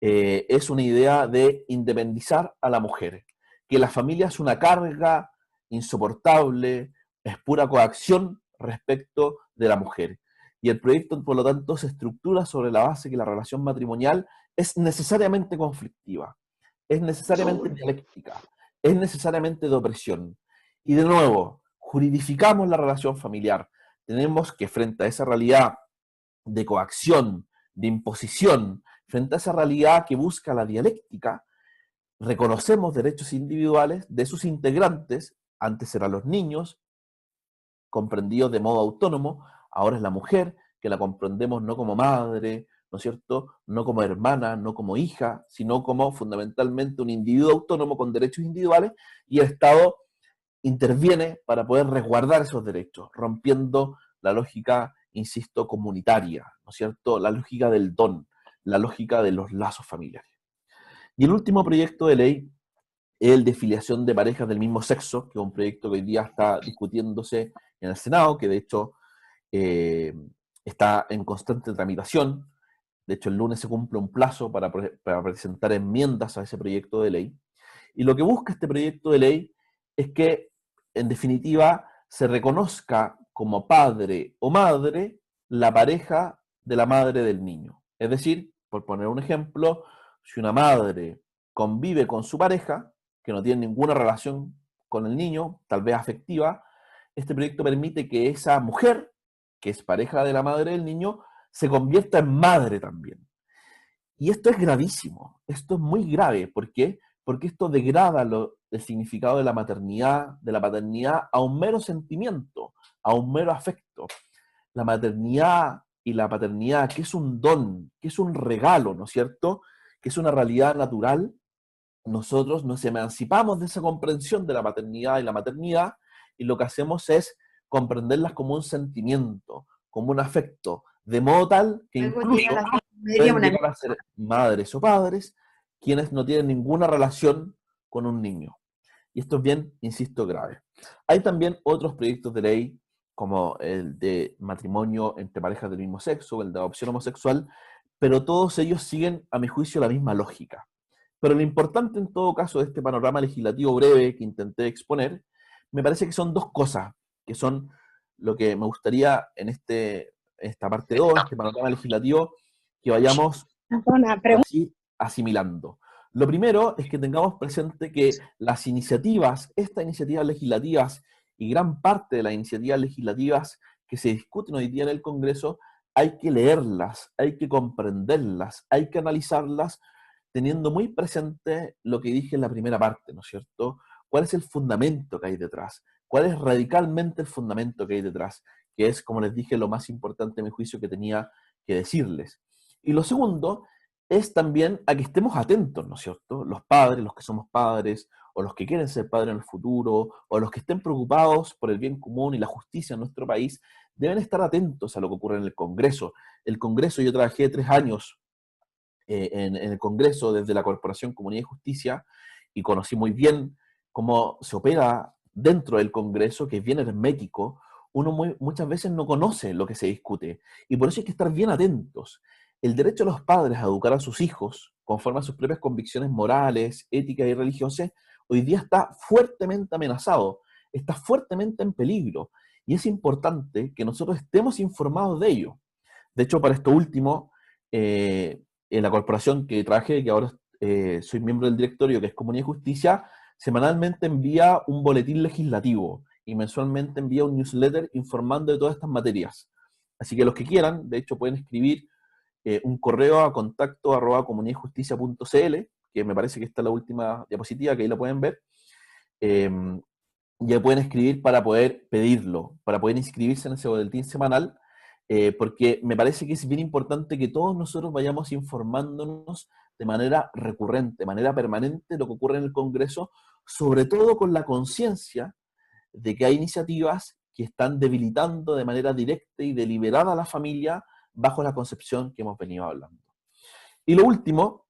es una idea de independizar a la mujer, que la familia es una carga insoportable, es pura coacción respecto de la mujer. Y el proyecto, por lo tanto, se estructura sobre la base que la relación matrimonial es necesariamente conflictiva, es necesariamente dialéctica, es necesariamente de opresión. Y de nuevo, juridificamos la relación familiar. Tenemos que, frente a esa realidad de coacción, de imposición, frente a esa realidad que busca la dialéctica, reconocemos derechos individuales de sus integrantes. Antes eran los niños, comprendidos de modo autónomo, ahora es la mujer, que la comprendemos no como madre, ¿no es cierto?, no como hermana, no como hija, sino como fundamentalmente un individuo autónomo con derechos individuales, y el Estado interviene para poder resguardar esos derechos, rompiendo la lógica, insisto, comunitaria, ¿no es cierto?, la lógica del don, la lógica de los lazos familiares. Y el último proyecto de ley es el de filiación de parejas del mismo sexo, que es un proyecto que hoy día está discutiéndose en el Senado, que de hecho está en constante tramitación. De hecho, el lunes se cumple un plazo para presentar enmiendas a ese proyecto de ley. Y lo que busca este proyecto de ley es que, en definitiva, se reconozca como padre o madre la pareja de la madre del niño. Es decir, por poner un ejemplo, si una madre convive con su pareja, que no tiene ninguna relación con el niño, tal vez afectiva, este proyecto permite que esa mujer, que es pareja de la madre del niño, se convierta en madre también. Y esto es gravísimo, esto es muy grave. ¿Por qué? Porque esto degrada el significado de la maternidad, de la paternidad, a un mero sentimiento, a un mero afecto. La maternidad y la paternidad, que es un don, que es un regalo, ¿no es cierto?, que es una realidad natural, nosotros nos emancipamos de esa comprensión de la paternidad y la maternidad, y lo que hacemos es comprenderlas como un sentimiento, como un afecto, de modo tal que incluso pueden llegar a ser madres o padres quienes no tienen ninguna relación con un niño. Y esto es bien, insisto, grave. Hay también otros proyectos de ley, como el de matrimonio entre parejas del mismo sexo, o el de adopción homosexual, pero todos ellos siguen, a mi juicio, la misma lógica. Pero lo importante en todo caso de este panorama legislativo breve que intenté exponer, me parece que son dos cosas, que son lo que me gustaría en esta parte 2, este panorama legislativo, que vayamos así asimilando. Lo primero es que tengamos presente que las iniciativas, estas iniciativas legislativas y gran parte de las iniciativas legislativas que se discuten hoy día en el Congreso, hay que leerlas, hay que comprenderlas, hay que analizarlas, teniendo muy presente lo que dije en la primera parte, ¿no es cierto? ¿Cuál es el fundamento que hay detrás? ¿Cuál es radicalmente el fundamento que hay detrás? Que es, como les dije, lo más importante, en mi juicio, que tenía que decirles. Y lo segundo es también a que estemos atentos, ¿no es cierto? Los padres, los que somos padres, o los que quieren ser padres en el futuro, o los que estén preocupados por el bien común y la justicia en nuestro país, deben estar atentos a lo que ocurre en el Congreso. El Congreso, yo trabajé 3 años en el Congreso desde la Corporación Comunidad y Justicia, y conocí muy bien cómo se opera dentro del Congreso, que es bien hermético. Uno muchas veces no conoce lo que se discute, y por eso hay que estar bien atentos. El derecho de los padres a educar a sus hijos conforme a sus propias convicciones morales, éticas y religiosas, hoy día está fuertemente amenazado, está fuertemente en peligro, y es importante que nosotros estemos informados de ello. De hecho, para esto último, en la corporación que trabajé, que ahora soy miembro del directorio, que es Comunidad y Justicia, semanalmente envía un boletín legislativo y mensualmente envía un newsletter informando de todas estas materias. Así que los que quieran, de hecho, pueden escribir un correo a contacto@comunidadjusticia.cl, que me parece que está la última diapositiva, que ahí la pueden ver. Ya pueden escribir para poder pedirlo, para poder inscribirse en ese boletín semanal, porque me parece que es bien importante que todos nosotros vayamos informándonos de manera recurrente, de manera permanente de lo que ocurre en el Congreso, sobre todo con la conciencia de que hay iniciativas que están debilitando de manera directa y deliberada a la familia bajo la concepción que hemos venido hablando. Y lo último,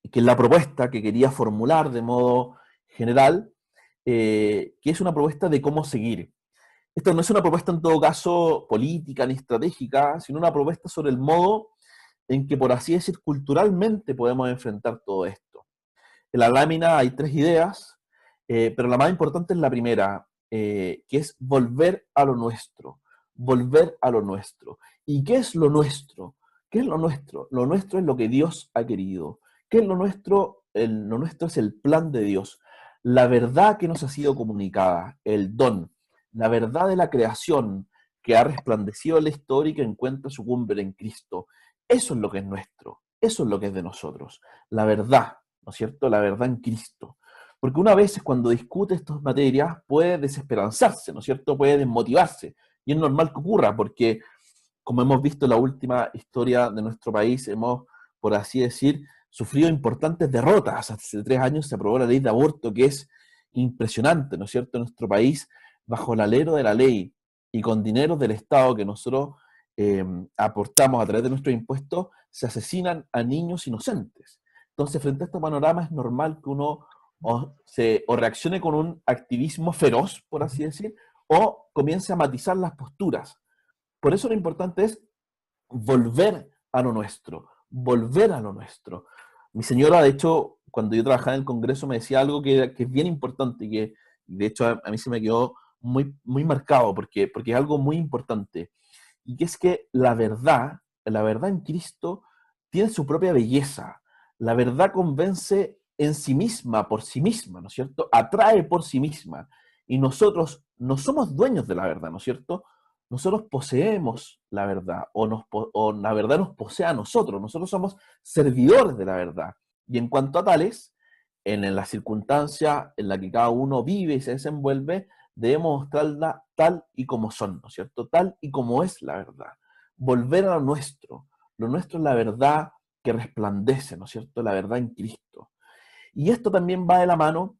que es la propuesta que quería formular de modo general, que es una propuesta de cómo seguir. Esto no es una propuesta en todo caso política ni estratégica, sino una propuesta sobre el modo en que, por así decir, culturalmente podemos enfrentar todo esto. En la lámina hay 3 ideas, pero la más importante es la primera, que es volver a lo nuestro. Volver a lo nuestro. ¿Y qué es lo nuestro? ¿Qué es lo nuestro? Lo nuestro es lo que Dios ha querido. ¿Qué es lo nuestro? Lo nuestro es el plan de Dios. La verdad que nos ha sido comunicada, el don, la verdad de la creación que ha resplandecido en la historia y que encuentra su cumbre en Cristo. Eso es lo que es nuestro, eso es lo que es de nosotros. La verdad, ¿no es cierto? La verdad en Cristo. Porque una vez cuando discute estas materias puede desesperanzarse, ¿no es cierto? Puede desmotivarse. Y es normal que ocurra porque, como hemos visto en la última historia de nuestro país, hemos, por así decir, sufrido importantes derrotas. Hace 3 años se aprobó la ley de aborto, que es impresionante, ¿no es cierto? En nuestro país, bajo el alero de la ley y con dinero del Estado que nosotros aportamos a través de nuestros impuestos, se asesinan a niños inocentes. Entonces, frente a este panorama, es normal que uno o reaccione con un activismo feroz, por así decir, o comience a matizar las posturas. Por eso lo importante es volver a lo nuestro, volver a lo nuestro. Mi señora, de hecho, cuando yo trabajaba en el Congreso, me decía algo que es bien importante y que, de hecho, a mí se me quedó muy, muy marcado porque es algo muy importante. Y que es que la verdad en Cristo tiene su propia belleza. La verdad convence en sí misma, por sí misma, ¿no es cierto? Atrae por sí misma. Y nosotros no somos dueños de la verdad, ¿no es cierto? Nosotros poseemos la verdad, o la verdad nos posee a nosotros. Nosotros somos servidores de la verdad. Y en cuanto a tales, en la circunstancia en la que cada uno vive y se desenvuelve, debemos mostrarla tal y como son, ¿no es cierto? Tal y como es la verdad. Volver a lo nuestro. Lo nuestro es la verdad que resplandece, ¿no es cierto? La verdad en Cristo. Y esto también va de la mano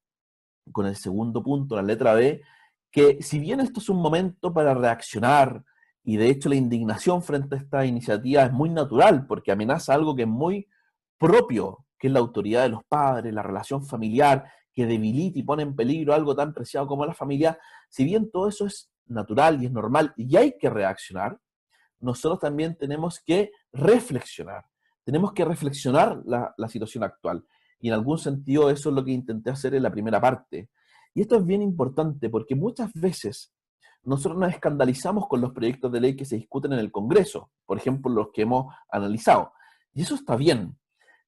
con el segundo punto, la letra B, que si bien esto es un momento para reaccionar, y de hecho la indignación frente a esta iniciativa es muy natural, porque amenaza algo que es muy propio, que es la autoridad de los padres, la relación familiar, que debilita y pone en peligro algo tan preciado como la familia, si bien todo eso es natural y es normal y hay que reaccionar, nosotros también tenemos que reflexionar. Tenemos que reflexionar la situación actual. Y en algún sentido eso es lo que intenté hacer en la primera parte. Y esto es bien importante porque muchas veces nosotros nos escandalizamos con los proyectos de ley que se discuten en el Congreso, por ejemplo, los que hemos analizado. Y eso está bien,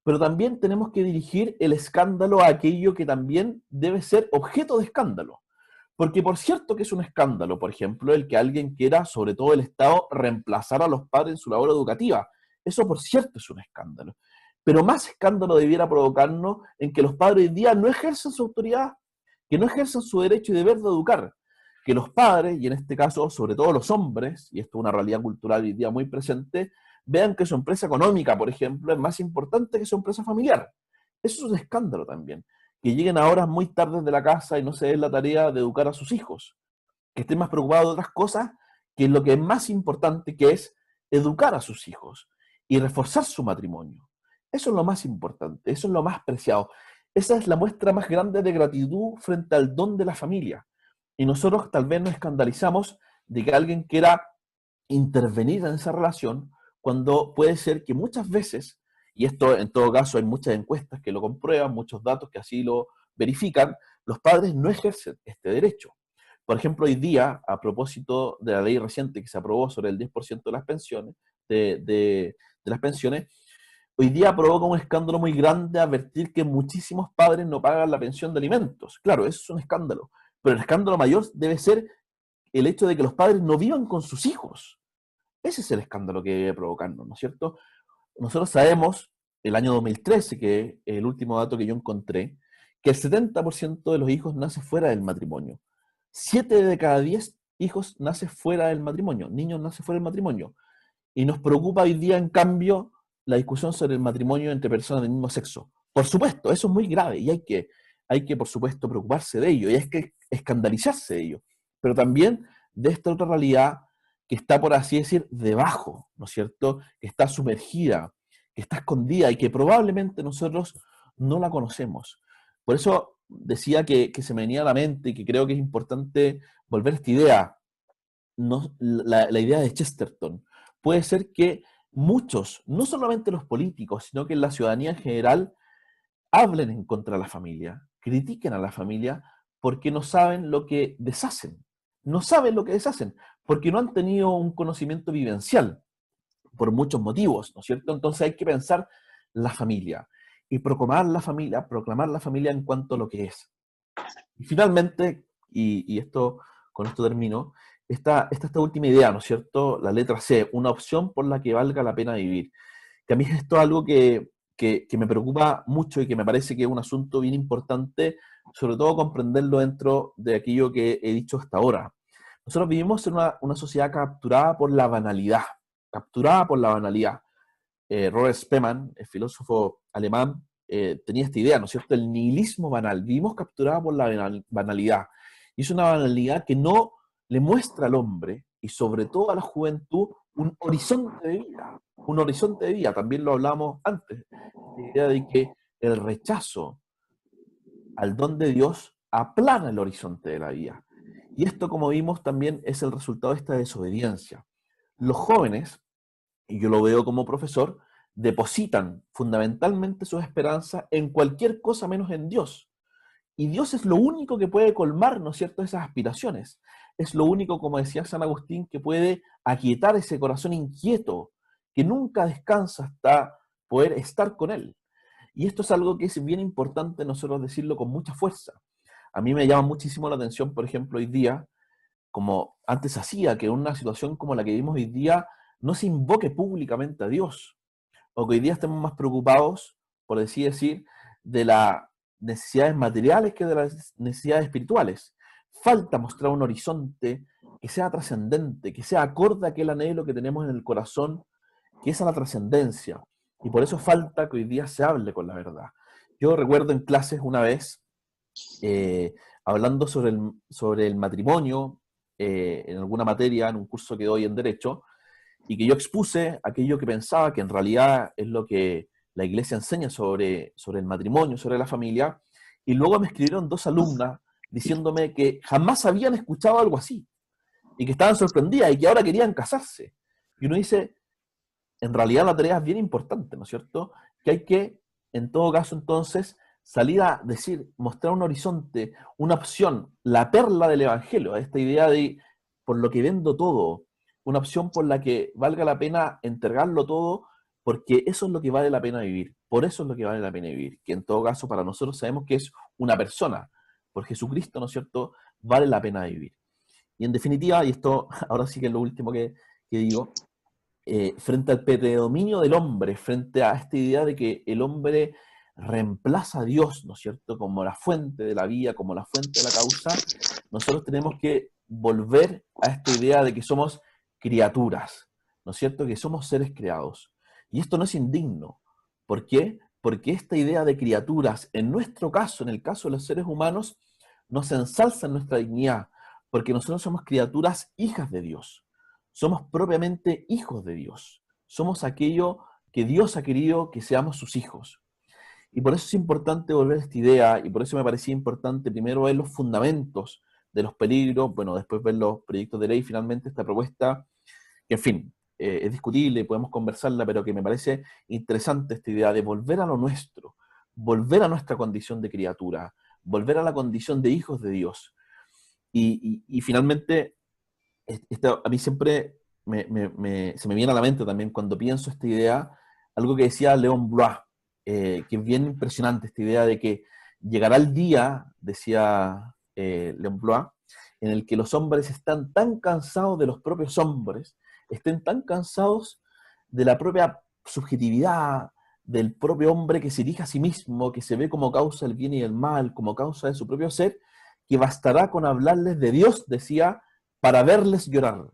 pero también tenemos que dirigir el escándalo a aquello que también debe ser objeto de escándalo. Porque por cierto que es un escándalo, por ejemplo, el que alguien quiera, sobre todo el Estado, reemplazar a los padres en su labor educativa. Eso por cierto es un escándalo. Pero más escándalo debiera provocarnos en que los padres hoy día no ejercen su autoridad, que no ejercen su derecho y deber de educar. Que los padres, y en este caso sobre todo los hombres, y esto es una realidad cultural hoy día muy presente, vean que su empresa económica, por ejemplo, es más importante que su empresa familiar. Eso es un escándalo también. que lleguen a horas muy tardes de la casa y no se den la tarea de educar a sus hijos, que estén más preocupados de otras cosas que lo que es más importante, que es educar a sus hijos y reforzar su matrimonio. Eso es lo más importante, eso es lo más preciado. Esa es la muestra más grande de gratitud frente al don de la familia. Y nosotros tal vez nos escandalizamos de que alguien quiera intervenir en esa relación, cuando puede ser que muchas veces, y esto en todo caso hay muchas encuestas que lo comprueban, muchos datos que así lo verifican, los padres no ejercen este derecho. Por ejemplo, hoy día, a propósito de la ley reciente que se aprobó sobre el 10% de las pensiones, de las pensiones, hoy día provoca un escándalo muy grande advertir que muchísimos padres no pagan la pensión de alimentos. Claro, eso es un escándalo, pero el escándalo mayor debe ser el hecho de que los padres no vivan con sus hijos. Ese es el escándalo que debe provocarnos, ¿no es cierto? Nosotros sabemos, el año 2013, que es el último dato que yo encontré, que el 70% de los hijos nace fuera del matrimonio. 7 de cada 10 hijos nace fuera del matrimonio, niños nacen fuera del matrimonio. Y nos preocupa hoy día, en cambio, la discusión sobre el matrimonio entre personas del mismo sexo. Por supuesto, eso es muy grave y hay que, por supuesto, preocuparse de ello y hay que escandalizarse de ello. Pero también de esta otra realidad que está, por así decir, debajo, ¿no es cierto? Que está sumergida, que está escondida y que probablemente nosotros no la conocemos. Por eso decía que se me venía a la mente y que creo que es importante volver a esta idea, no, la idea de Chesterton. Puede ser que muchos, no solamente los políticos, sino que la ciudadanía en general, hablen en contra de la familia, critiquen a la familia porque no saben lo que deshacen. No saben lo que deshacen, porque no han tenido un conocimiento vivencial, por muchos motivos, ¿no es cierto? Entonces hay que pensar la familia y proclamar la familia en cuanto a lo que es. Y finalmente, y esto, con esto termino, esta última idea, ¿no es cierto? La letra C, una opción por la que valga la pena vivir. Que a mí esto es algo que me preocupa mucho y que me parece que es un asunto bien importante, sobre todo comprenderlo dentro de aquello que he dicho hasta ahora. Nosotros vivimos en una sociedad capturada por la banalidad, capturada por la banalidad. Robert Spemann, el filósofo alemán, tenía esta idea, ¿no es cierto? El nihilismo banal. Vivimos capturados por la banalidad. Y es una banalidad que no le muestra al hombre, y sobre todo a la juventud, un horizonte de vida. Un horizonte de vida. También lo hablamos antes. La idea de que el rechazo al don de Dios aplana el horizonte de la vida. Y esto, como vimos, también es el resultado de esta desobediencia. Los jóvenes, y yo lo veo como profesor, depositan fundamentalmente sus esperanzas en cualquier cosa menos en Dios. Y Dios es lo único que puede colmar, ¿no es cierto?, esas aspiraciones. Es lo único, como decía San Agustín, que puede aquietar ese corazón inquieto, que nunca descansa hasta poder estar con Él. Y esto es algo que es bien importante nosotros decirlo con mucha fuerza. A mí me llama muchísimo la atención, por ejemplo, hoy día, como antes hacía, que en una situación como la que vivimos hoy día, no se invoque públicamente a Dios, o que hoy día estemos más preocupados, por así decir, de las necesidades materiales que de las necesidades espirituales. Falta mostrar un horizonte que sea trascendente, que sea acorde a aquel anhelo que tenemos en el corazón, que es a la trascendencia. Y por eso falta que hoy día se hable con la verdad. Yo recuerdo en clases una vez, hablando sobre el matrimonio, en alguna materia, en un curso que doy en Derecho, y que yo expuse aquello que pensaba que en realidad es lo que la Iglesia enseña sobre el matrimonio, sobre la familia, y luego me escribieron 2 alumnas diciéndome que jamás habían escuchado algo así, y que estaban sorprendidas, y que ahora querían casarse. Y uno dice, en realidad la tarea es bien importante, ¿no es cierto? Que hay que, en todo caso, entonces, salir a decir, mostrar un horizonte, una opción, la perla del Evangelio, esta idea de, por lo que vendo todo, una opción por la que valga la pena entregarlo todo, porque eso es lo que vale la pena vivir. Por eso es lo que vale la pena vivir, que en todo caso para nosotros sabemos que es una persona. Por Jesucristo, ¿no es cierto?, vale la pena vivir. Y en definitiva, y esto ahora sí que es lo último que digo, frente al predominio del hombre, frente a esta idea de que el hombre reemplaza a Dios, ¿no es cierto?, como la fuente de la vida, como la fuente de la causa, nosotros tenemos que volver a esta idea de que somos criaturas, ¿no es cierto?, que somos seres creados. Y esto no es indigno. ¿Por qué? porque esta idea de criaturas, en nuestro caso, en el caso de los seres humanos, nos ensalza en nuestra dignidad, porque nosotros somos criaturas hijas de Dios, somos propiamente hijos de Dios, somos aquello que Dios ha querido que seamos sus hijos. Y por eso es importante volver a esta idea, y por eso me parecía importante primero ver los fundamentos de los peligros, bueno, después ver los proyectos de ley, finalmente esta propuesta, que en fin, es discutible, podemos conversarla, pero que me parece interesante esta idea de volver a lo nuestro, volver a nuestra condición de criatura, volver a la condición de hijos de Dios. Y finalmente, a mí siempre se me viene a la mente también cuando pienso esta idea, algo que decía Léon Blois, que es bien impresionante, esta idea de que llegará el día, decía Léon Blois, en el que los hombres están tan cansados de los propios hombres, estén tan cansados de la propia subjetividad, del propio hombre que se dirige a sí mismo, que se ve como causa del bien y del mal, como causa de su propio ser, que bastará con hablarles de Dios, decía, para verles llorar.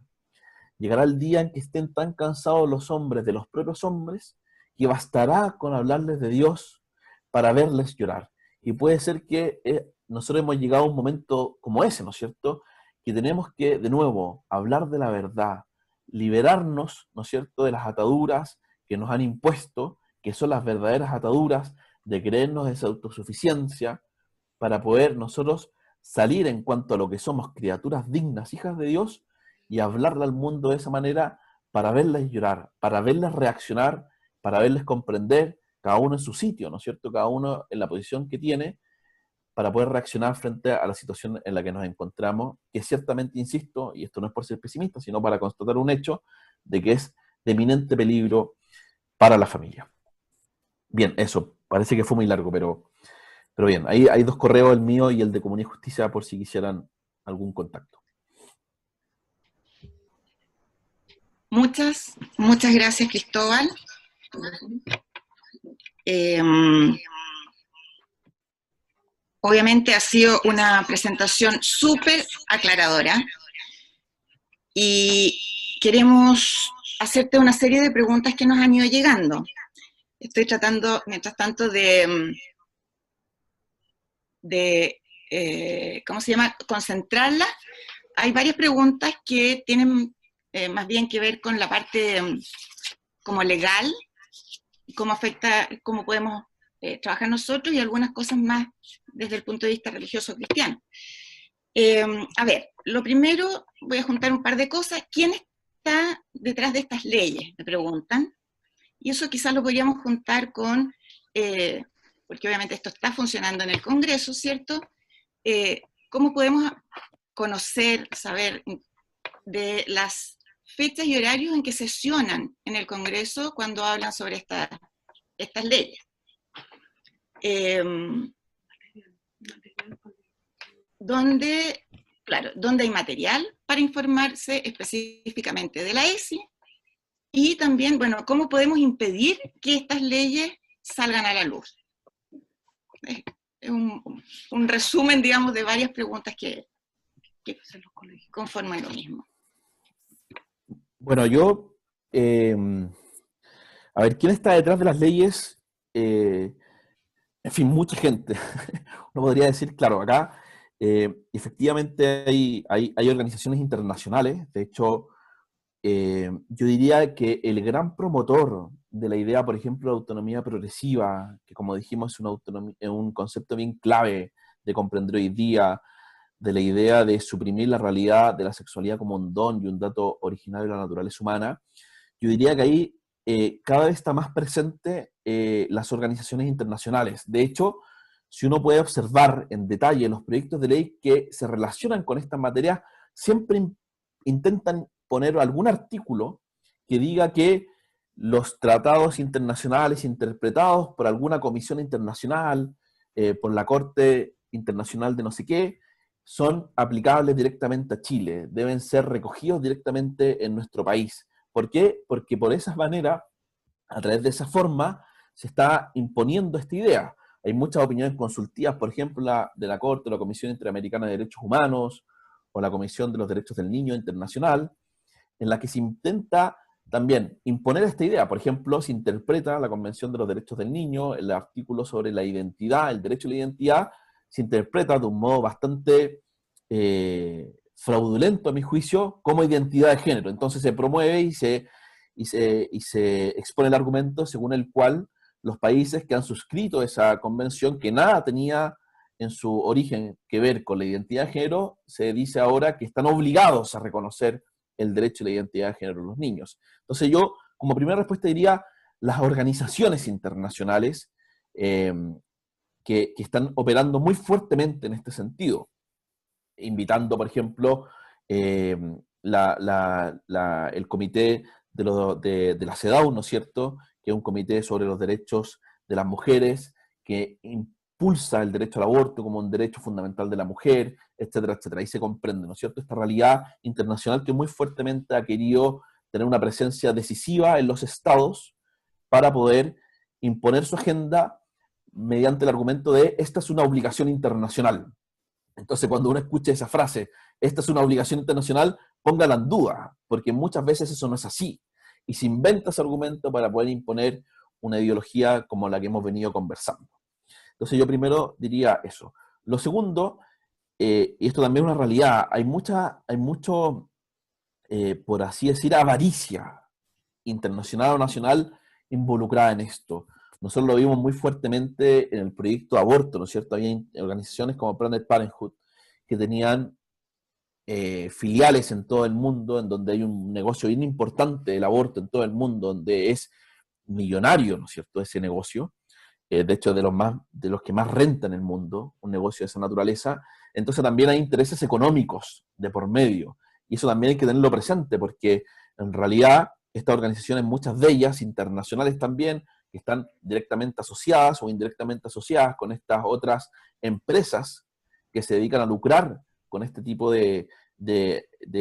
Llegará el día en que estén tan cansados los hombres de los propios hombres, que bastará con hablarles de Dios para verles llorar. Y puede ser que nosotros hemos llegado a un momento como ese, ¿no es cierto?, que tenemos que, de nuevo, hablar de la verdad, liberarnos, ¿no es cierto?, de las ataduras que nos han impuesto, que son las verdaderas ataduras de creernos esa autosuficiencia, para poder nosotros salir en cuanto a lo que somos criaturas dignas, hijas de Dios, y hablarle al mundo de esa manera para verles llorar, para verles reaccionar, para verles comprender, cada uno en su sitio, ¿no es cierto?, cada uno en la posición que tiene, para poder reaccionar frente a la situación en la que nos encontramos, que ciertamente, insisto, y esto no es por ser pesimista, sino para constatar un hecho, de que es de eminente peligro para la familia. Bien, eso, parece que fue muy largo, pero bien, ahí hay dos correos, el mío y el de Comunidad y Justicia, por si quisieran algún contacto. Muchas gracias, Cristóbal. Obviamente ha sido una presentación súper aclaradora y queremos hacerte una serie de preguntas que nos han ido llegando. Estoy tratando, mientras tanto, ¿cómo se llama?, concentrarlas. Hay varias preguntas que tienen más bien que ver con la parte como legal, cómo afecta, cómo podemos trabajar nosotros, y algunas cosas más desde el punto de vista religioso cristiano. A ver, lo primero, voy a juntar un par de cosas. ¿Quién está detrás de estas leyes?, me preguntan. Y eso quizás lo podríamos juntar con, porque obviamente esto está funcionando en el Congreso, ¿cierto? ¿Cómo podemos conocer, saber de las fechas y horarios en que sesionan en el Congreso cuando hablan sobre estas leyes? ¿Dónde hay material para informarse específicamente de la ESI? Y también, bueno, ¿cómo podemos impedir que estas leyes salgan a la luz? Es un resumen, digamos, de varias preguntas que conforman lo mismo. Bueno, yo, a ver, ¿quién está detrás de las leyes? En fin, mucha gente. Uno podría decir, claro, acá efectivamente hay organizaciones internacionales. De hecho, yo diría que el gran promotor de la idea, por ejemplo, de autonomía progresiva, que como dijimos es un concepto bien clave de comprender hoy día, de la idea de suprimir la realidad de la sexualidad como un don y un dato originario de la naturaleza humana, yo diría que ahí cada vez está más presente las organizaciones internacionales. De hecho, si uno puede observar en detalle los proyectos de ley que se relacionan con estas materias, siempre intentan poner algún artículo que diga que los tratados internacionales interpretados por alguna comisión internacional, por la Corte Internacional de no sé qué, son aplicables directamente a Chile, deben ser recogidos directamente en nuestro país. ¿Por qué? Porque por esa manera, a través de esa forma, se está imponiendo esta idea. Hay muchas opiniones consultivas, por ejemplo, de la Corte, la Comisión Interamericana de Derechos Humanos, o la Comisión de los Derechos del Niño Internacional, en la que se intenta también imponer esta idea. Por ejemplo, se interpreta la Convención de los Derechos del Niño, el artículo sobre la identidad, el derecho a la identidad, se interpreta de un modo bastante fraudulento, a mi juicio, como identidad de género. Entonces se promueve y se expone el argumento según el cual los países que han suscrito esa convención, que nada tenía en su origen que ver con la identidad de género, se dice ahora que están obligados a reconocer el derecho a la identidad de género de los niños. Entonces yo, como primera respuesta, diría las organizaciones internacionales que están operando muy fuertemente en este sentido, invitando, por ejemplo, el comité de la CEDAW, ¿no es cierto?, que es un comité sobre los derechos de las mujeres, que impulsa el derecho al aborto como un derecho fundamental de la mujer, etcétera, etcétera. Ahí se comprende, ¿no es cierto?, esta realidad internacional que muy fuertemente ha querido tener una presencia decisiva en los estados para poder imponer su agenda mediante el argumento de esta es una obligación internacional. Entonces, cuando uno escucha esa frase, esta es una obligación internacional, póngala en duda, porque muchas veces eso no es así. Y se inventa ese argumento para poder imponer una ideología como la que hemos venido conversando. Entonces, yo primero diría eso. Lo segundo, y esto también es una realidad, hay mucho, por así decir, avaricia internacional o nacional involucrada en esto. Nosotros lo vimos muy fuertemente en el proyecto de aborto, ¿no es cierto? Había organizaciones como Planned Parenthood que tenían filiales en todo el mundo, en donde hay un negocio bien importante del aborto en todo el mundo, donde es millonario, ¿no es cierto?, ese negocio. De hecho, de los que más rentan en el mundo, un negocio de esa naturaleza. Entonces también hay intereses económicos de por medio. Y eso también hay que tenerlo presente, porque en realidad estas organizaciones, muchas de ellas, internacionales también, que están directamente asociadas o indirectamente asociadas con estas otras empresas que se dedican a lucrar con este tipo de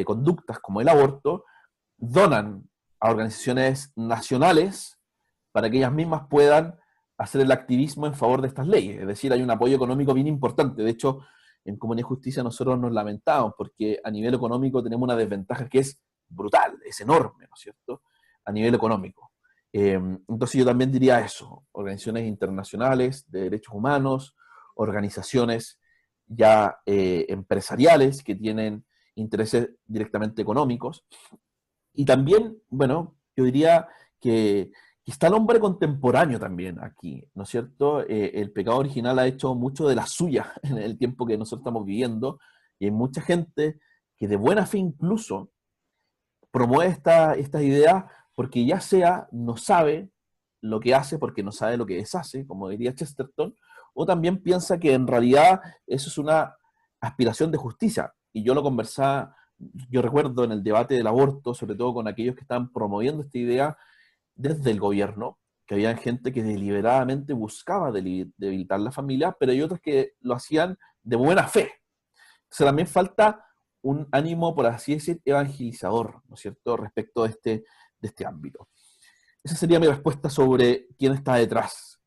conductas como el aborto, donan a organizaciones nacionales para que ellas mismas puedan hacer el activismo en favor de estas leyes. Es decir, hay un apoyo económico bien importante. De hecho, en Comunidad y Justicia nosotros nos lamentamos porque a nivel económico tenemos una desventaja que es brutal, es enorme, ¿no es cierto?, a nivel económico. Entonces yo también diría eso, organizaciones internacionales de derechos humanos, organizaciones ya empresariales que tienen intereses directamente económicos, y también, bueno, yo diría que está el hombre contemporáneo también aquí, ¿no es cierto? El pecado original ha hecho mucho de la suya en el tiempo que nosotros estamos viviendo, y hay mucha gente que de buena fe incluso promueve estas ideas porque ya sea no sabe lo que hace porque no sabe lo que deshace, como diría Chesterton, o también piensa que en realidad eso es una aspiración de justicia. Y yo lo conversaba, yo recuerdo en el debate del aborto, sobre todo con aquellos que estaban promoviendo esta idea desde el gobierno, que había gente que deliberadamente buscaba debilitar la familia, pero hay otros que lo hacían de buena fe. Entonces también falta un ánimo, por así decir, evangelizador, ¿no es cierto?, respecto de este ámbito. Esa sería mi respuesta sobre quién está detrás.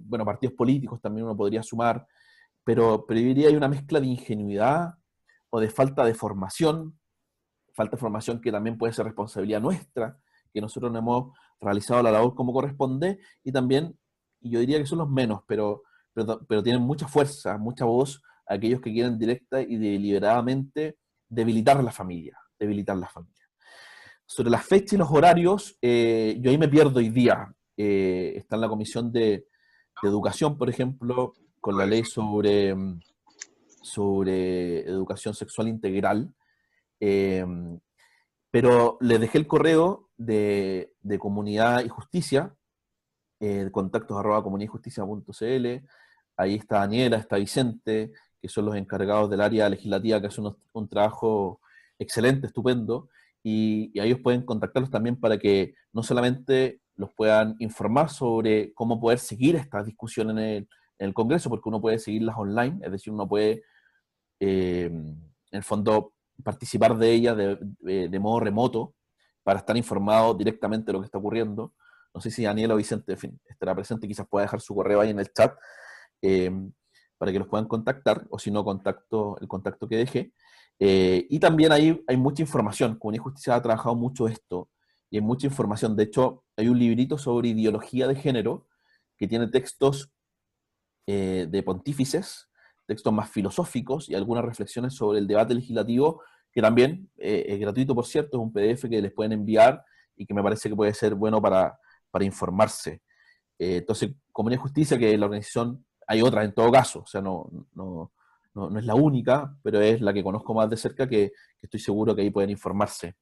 Bueno, partidos políticos también uno podría sumar, pero yo diría que hay una mezcla de ingenuidad o de falta de formación que también puede ser responsabilidad nuestra, que nosotros no hemos realizado la labor como corresponde, y también, y yo diría que son los menos, pero tienen mucha fuerza, mucha voz, aquellos que quieren directa y deliberadamente debilitar la familia. Sobre las fechas y los horarios, yo ahí me pierdo hoy día. Está en la Comisión de Educación, por ejemplo, con la ley sobre educación sexual integral, pero les dejé el correo de Comunidad y Justicia, contactos@comunidadjusticia.cl. Ahí está Daniela, está Vicente, que son los encargados del área legislativa, que hacen un trabajo excelente, estupendo, y a ellos pueden contactarlos también para que no solamente los puedan informar sobre cómo poder seguir esta discusión en el Congreso, porque uno puede seguirlas online, es decir, uno puede, en el fondo, participar de ellas de modo remoto para estar informado directamente de lo que está ocurriendo. No sé si Daniela o Vicente, en fin, estará presente, quizás pueda dejar su correo ahí en el chat, para que los puedan contactar, o si no, el contacto que dejé. Y también ahí hay mucha información. Comunidad y Justicia ha trabajado mucho esto, y hay mucha información. De hecho, hay un librito sobre ideología de género que tiene textos de pontífices, textos más filosóficos y algunas reflexiones sobre el debate legislativo, que también es gratuito, por cierto, es un PDF que les pueden enviar y que me parece que puede ser bueno para informarse. Entonces, Comunidad y Justicia, que la organización, hay otras en todo caso, o sea, no es la única, pero es la que conozco más de cerca, que estoy seguro que ahí pueden informarse.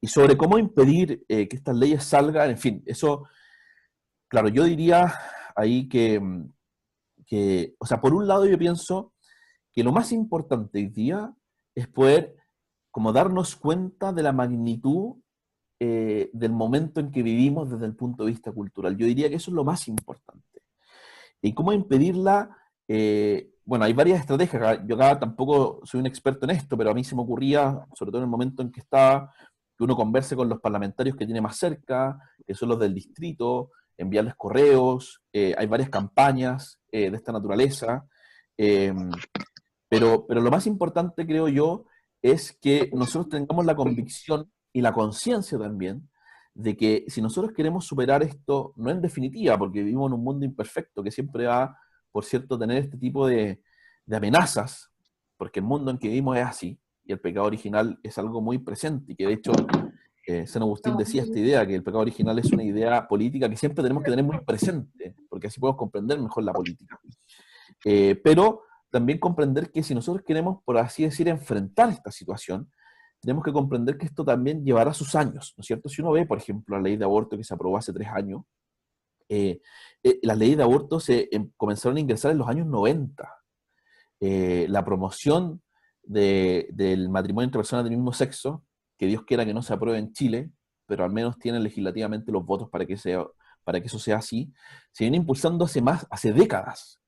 Y sobre cómo impedir que estas leyes salgan, en fin, eso, claro, yo diría ahí o sea, por un lado yo pienso que lo más importante hoy día es poder como darnos cuenta de la magnitud del momento en que vivimos desde el punto de vista cultural. Yo diría que eso es lo más importante. ¿Y cómo impedirla? Bueno, hay varias estrategias. Yo acá tampoco soy un experto en esto, pero a mí se me ocurría, sobre todo en el momento en que estaba, que uno converse con los parlamentarios que tiene más cerca, que son los del distrito, enviarles correos, hay varias campañas de esta naturaleza, eh, pero lo más importante, creo yo, es que nosotros tengamos la convicción y la conciencia también de que si nosotros queremos superar esto, no en definitiva, porque vivimos en un mundo imperfecto que siempre va, por cierto, a tener este tipo de amenazas, porque el mundo en que vivimos es así, y el pecado original es algo muy presente, y que de hecho San Agustín decía esta idea, que el pecado original es una idea política que siempre tenemos que tener muy presente, porque así podemos comprender mejor la política. Pero también comprender que si nosotros queremos, por así decir, enfrentar esta situación, tenemos que comprender que esto también llevará sus años, ¿no es cierto? Si uno ve, por ejemplo, la ley de aborto que se aprobó hace 3 años, las leyes de aborto comenzaron a ingresar en los años 90. La promoción del matrimonio entre personas del mismo sexo, que Dios quiera que no se apruebe en Chile, pero al menos tienen legislativamente los votos para que eso sea así, se viene impulsando hace décadas,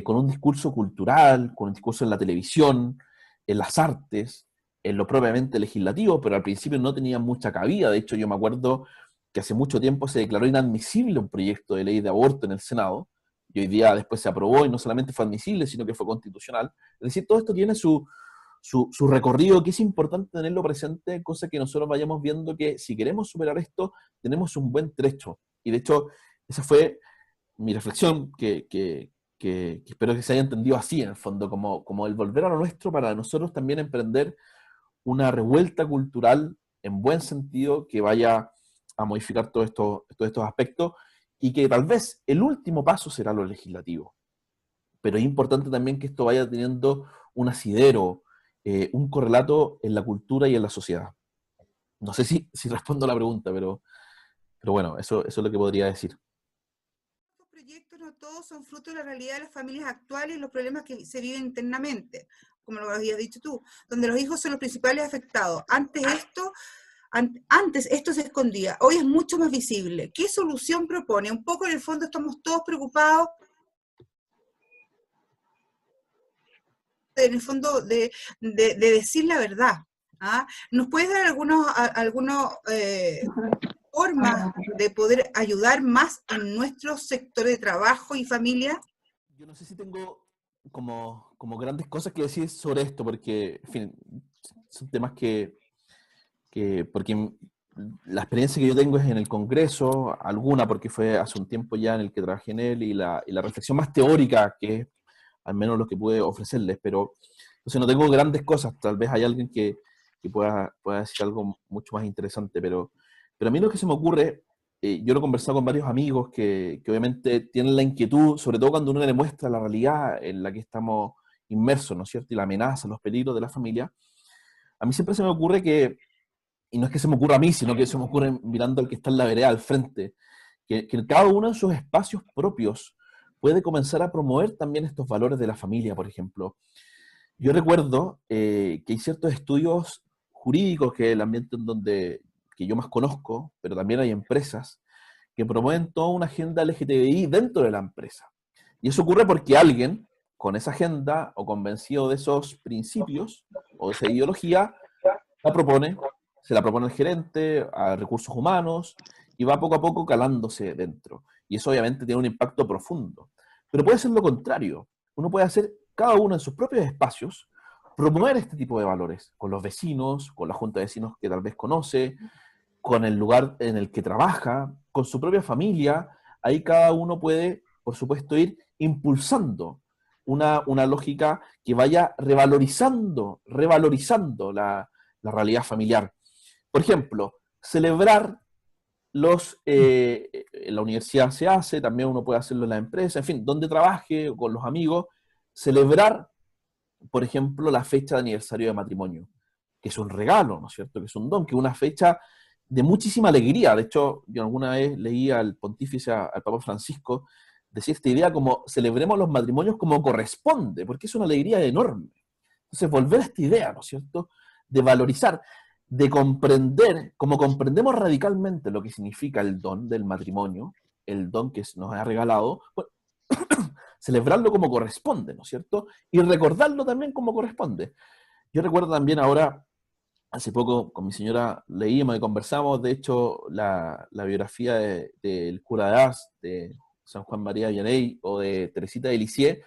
con un discurso cultural, con un discurso en la televisión, en las artes, en lo propiamente legislativo, pero al principio no tenía mucha cabida. De hecho, yo me acuerdo que hace mucho tiempo se declaró inadmisible un proyecto de ley de aborto en el Senado, y hoy día después se aprobó y no solamente fue admisible, sino que fue constitucional. Es decir, todo esto tiene su recorrido, que es importante tenerlo presente, cosa que nosotros vayamos viendo que si queremos superar esto, tenemos un buen trecho. Y de hecho, esa fue mi reflexión, que espero que se haya entendido así, en el fondo, como el volver a lo nuestro para nosotros también emprender una revuelta cultural en buen sentido que vaya a modificar todos estos aspectos, y que tal vez el último paso será lo legislativo. Pero es importante también que esto vaya teniendo un asidero, un correlato en la cultura y en la sociedad. No sé si respondo a la pregunta, pero bueno, eso es lo que podría decir. Estos proyectos no todos son fruto de la realidad de las familias actuales y los problemas que se viven internamente, como lo habías dicho tú, donde los hijos son los principales afectados. Antes esto se escondía, hoy es mucho más visible. ¿Qué solución propone? Un poco en el fondo estamos todos preocupados, en el fondo de decir la verdad. ¿Ah? ¿Nos puedes dar algunos formas de poder ayudar más en nuestro sector de trabajo y familia? Yo no sé si tengo como grandes cosas que decir sobre esto, porque, en fin, son temas porque la experiencia que yo tengo es en el Congreso, alguna porque fue hace un tiempo ya en el que trabajé en él, y la reflexión más teórica, que es al menos lo que pude ofrecerles, pero entonces no tengo grandes cosas. Tal vez hay alguien que pueda decir algo mucho más interesante, pero a mí lo que se me ocurre, yo lo he conversado con varios amigos que obviamente tienen la inquietud, sobre todo cuando uno le muestra la realidad en la que estamos inmersos, ¿no es cierto? Y la amenaza, los peligros de la familia. A mí siempre se me ocurre que, y no es que se me ocurra a mí, sino que se me ocurre mirando al que está en la vereda al frente, que cada uno de sus espacios propios puede comenzar a promover también estos valores de la familia, por ejemplo. Yo recuerdo que hay ciertos estudios jurídicos, que es el ambiente que yo más conozco, pero también hay empresas que promueven toda una agenda LGTBI dentro de la empresa. Y eso ocurre porque alguien con esa agenda o convencido de esos principios o de esa ideología se la propone al gerente, a recursos humanos, y va poco a poco calándose dentro. Y eso obviamente tiene un impacto profundo. Pero puede ser lo contrario. Uno puede hacer cada uno en sus propios espacios, promover este tipo de valores con los vecinos, con la junta de vecinos que tal vez conoce, con el lugar en el que trabaja, con su propia familia. Ahí cada uno puede, por supuesto, ir impulsando una lógica que vaya revalorizando la realidad familiar. Por ejemplo, celebrar en la universidad se hace, también uno puede hacerlo en la empresa, en fin, donde trabaje o con los amigos, celebrar, por ejemplo, la fecha de aniversario de matrimonio, que es un regalo, ¿no es cierto? Que es un don, que es una fecha de muchísima alegría. De hecho, yo alguna vez leí al pontífice, al Papa Francisco, decir esta idea como celebremos los matrimonios como corresponde, porque es una alegría enorme. Entonces, volver a esta idea, ¿no es cierto?, de valorizar, de comprender, como comprendemos radicalmente lo que significa el don del matrimonio, el don que nos ha regalado, bueno, celebrarlo como corresponde, ¿no es cierto?, y recordarlo también como corresponde. Yo recuerdo también ahora, hace poco con mi señora leímos y conversamos, de hecho, la biografía del cura de Ars, de San Juan María Vianney, o de Teresita de Lisieux,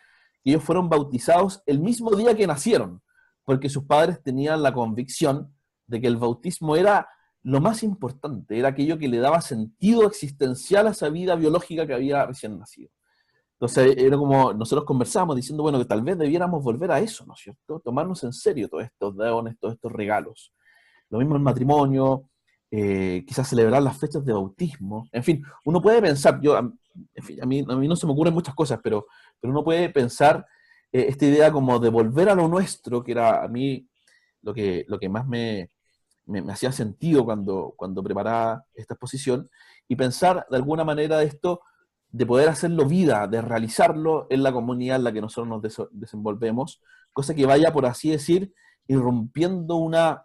que ellos fueron bautizados el mismo día que nacieron, porque sus padres tenían la convicción de que el bautismo era lo más importante, era aquello que le daba sentido existencial a esa vida biológica que había recién nacido. Entonces, era como nosotros conversamos diciendo, bueno, que tal vez debiéramos volver a eso, ¿no es cierto? Tomarnos en serio todos estos dones, todos estos regalos. Lo mismo el matrimonio, quizás celebrar las fechas de bautismo. En fin, uno puede pensar, en fin, a mí no se me ocurren muchas cosas, pero uno puede pensar esta idea como de volver a lo nuestro, que era a mí lo que más me hacía sentido cuando preparaba esta exposición, y pensar de alguna manera de esto, de poder hacerlo vida, de realizarlo en la comunidad en la que nosotros nos desenvolvemos, cosa que vaya, por así decir, irrumpiendo una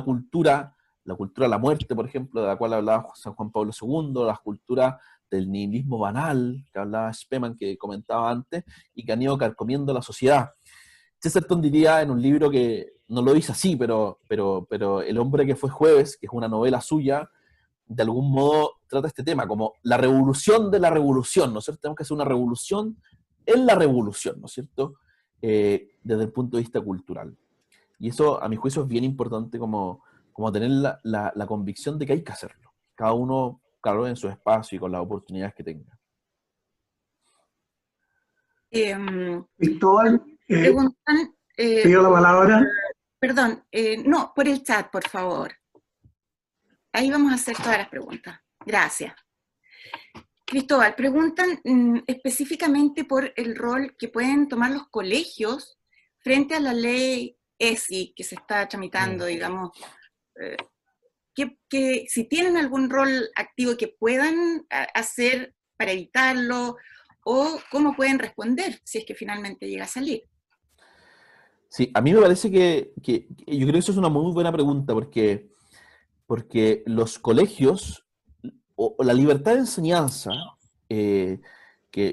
cultura, la cultura de la muerte, por ejemplo, de la cual hablaba San Juan Pablo II, la cultura del nihilismo banal, que hablaba Spemann, que comentaba antes, y que han ido carcomiendo la sociedad. Chesterton diría en un libro que no lo dice así, pero El hombre que fue jueves, que es una novela suya, de algún modo trata este tema, como la revolución de la revolución, ¿no es cierto? Tenemos que hacer una revolución en la revolución, ¿no es cierto? Desde el punto de vista cultural. Y eso, a mi juicio, es bien importante como tener la convicción de que hay que hacerlo. Cada uno, claro, en su espacio y con las oportunidades que tenga. Cristóbal, Preguntan, pido la palabra. perdón, no, por el chat, por favor. Ahí vamos a hacer todas las preguntas. Gracias. Cristóbal, preguntan específicamente por el rol que pueden tomar los colegios frente a la ley ESI que se está tramitando, digamos, que si tienen algún rol activo que puedan hacer para evitarlo, o cómo pueden responder si es que finalmente llega a salir. Sí, a mí me parece que yo creo que eso es una muy buena pregunta, porque los colegios, o la libertad de enseñanza, que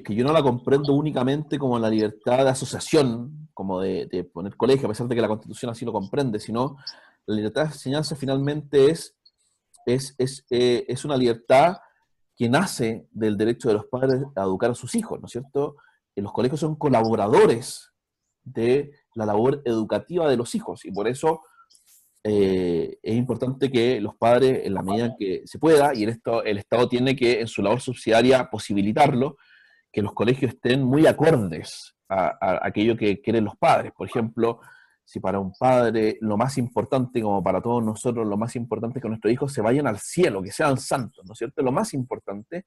yo no la comprendo únicamente como la libertad de asociación, como de poner colegio, a pesar de que la Constitución así lo comprende, sino la libertad de enseñanza finalmente es una libertad que nace del derecho de los padres a educar a sus hijos, ¿no es cierto? Los colegios son colaboradores de la labor educativa de los hijos, y por eso es importante que los padres, en la medida en que se pueda, y el Estado tiene que, en su labor subsidiaria, posibilitarlo, que los colegios estén muy acordes a aquello que quieren los padres. Por ejemplo, si para un padre lo más importante, como para todos nosotros, lo más importante es que nuestros hijos se vayan al cielo, que sean santos, ¿no es cierto? Lo más importante,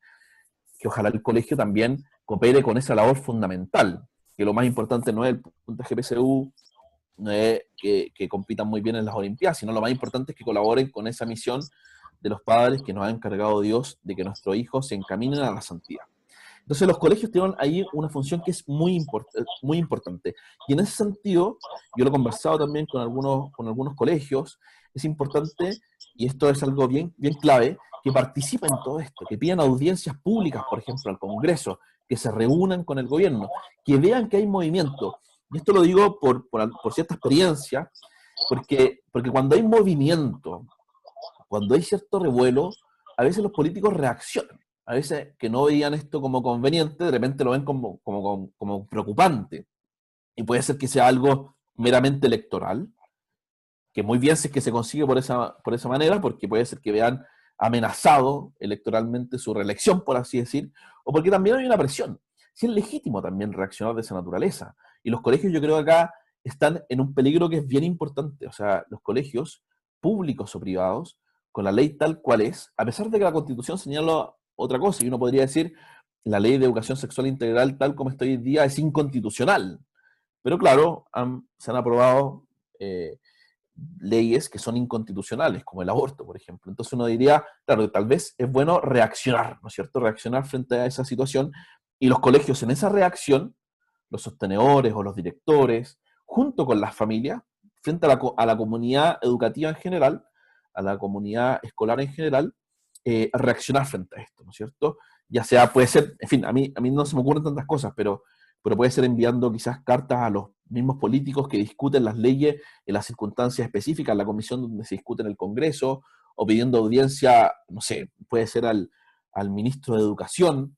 que ojalá el colegio también coopere con esa labor fundamental, que lo más importante no es el puntaje PSU, no es que compitan muy bien en las Olimpiadas, sino lo más importante es que colaboren con esa misión de los padres que nos ha encargado Dios de que nuestros hijos se encaminen a la santidad. Entonces los colegios tienen ahí una función que es muy importante. Y en ese sentido, yo lo he conversado también con algunos colegios, es importante, y esto es algo bien clave, que participen en todo esto, que pidan audiencias públicas, por ejemplo, al Congreso, que se reúnan con el gobierno, que vean que hay movimiento. Y esto lo digo por cierta experiencia, porque cuando hay movimiento, cuando hay cierto revuelo, a veces los políticos reaccionan. A veces que no veían esto como conveniente, de repente lo ven como preocupante. Y puede ser que sea algo meramente electoral, que muy bien si es que se consigue por esa manera, porque puede ser que vean amenazado electoralmente su reelección, por así decir, o porque también hay una presión. Sí, es legítimo también reaccionar de esa naturaleza. Y los colegios, yo creo que acá están en un peligro que es bien importante. O sea, los colegios, públicos o privados, con la ley tal cual es, a pesar de que la Constitución señala otra cosa, y uno podría decir, la ley de educación sexual integral tal como está hoy en día es inconstitucional. Pero claro, se han aprobado leyes que son inconstitucionales, como el aborto, por ejemplo. Entonces uno diría, claro, tal vez es bueno reaccionar, ¿no es cierto? Reaccionar frente a esa situación, y los colegios en esa reacción, los sostenedores o los directores, junto con las familias, frente a la comunidad educativa en general, a la comunidad escolar en general, reaccionar frente a esto, ¿no es cierto? Ya sea, puede ser, en fin, a mí no se me ocurren tantas cosas, pero puede ser enviando quizás cartas a los mismos políticos que discuten las leyes en las circunstancias específicas, en la comisión donde se discute en el Congreso, o pidiendo audiencia, no sé, puede ser al ministro de Educación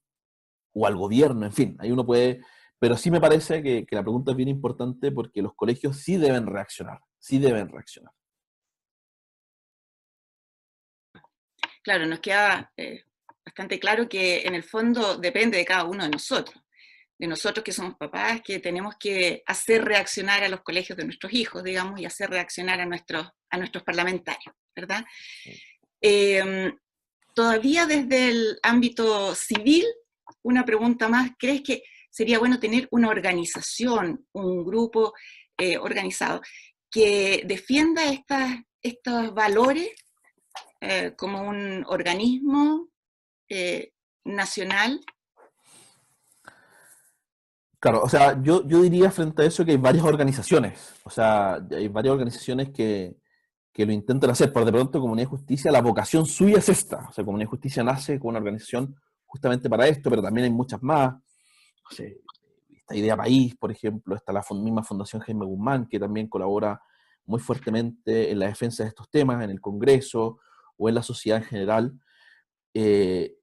o al gobierno, en fin, ahí uno puede, pero sí me parece que la pregunta es bien importante porque los colegios sí deben reaccionar, sí deben reaccionar. Claro, nos queda bastante claro que en el fondo depende de cada uno de nosotros que somos papás, que tenemos que hacer reaccionar a los colegios de nuestros hijos, digamos, y hacer reaccionar a nuestros parlamentarios, ¿verdad? Todavía desde el ámbito civil, una pregunta más, ¿crees que sería bueno tener una organización, un grupo organizado que defienda estos valores como un organismo nacional? Claro, o sea, yo diría frente a eso que hay varias organizaciones, o sea, hay varias organizaciones que lo intentan hacer. Por de pronto, Comunidad de Justicia, la vocación suya es esta. O sea, Comunidad de Justicia nace con una organización justamente para esto, pero también hay muchas más. No sé, esta Idea País, por ejemplo, está la misma Fundación Jaime Guzmán, que también colabora muy fuertemente en la defensa de estos temas, en el Congreso o en la sociedad en general. Eh,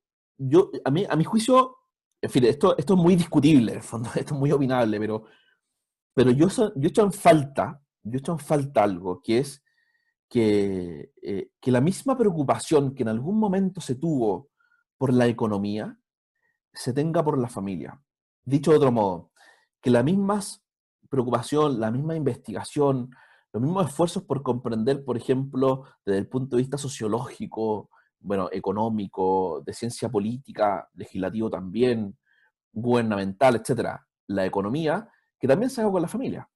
a mi juicio, en fin, esto es muy discutible, en el fondo, esto es muy opinable, pero yo yo echo en falta algo, que es que la misma preocupación que en algún momento se tuvo por la economía, se tenga por la familia. Dicho de otro modo, que la misma preocupación, la misma investigación, los mismos esfuerzos por comprender, por ejemplo, desde el punto de vista sociológico, bueno, económico, de ciencia política, legislativo también, gubernamental, etcétera, la economía, que también se haga con la familia.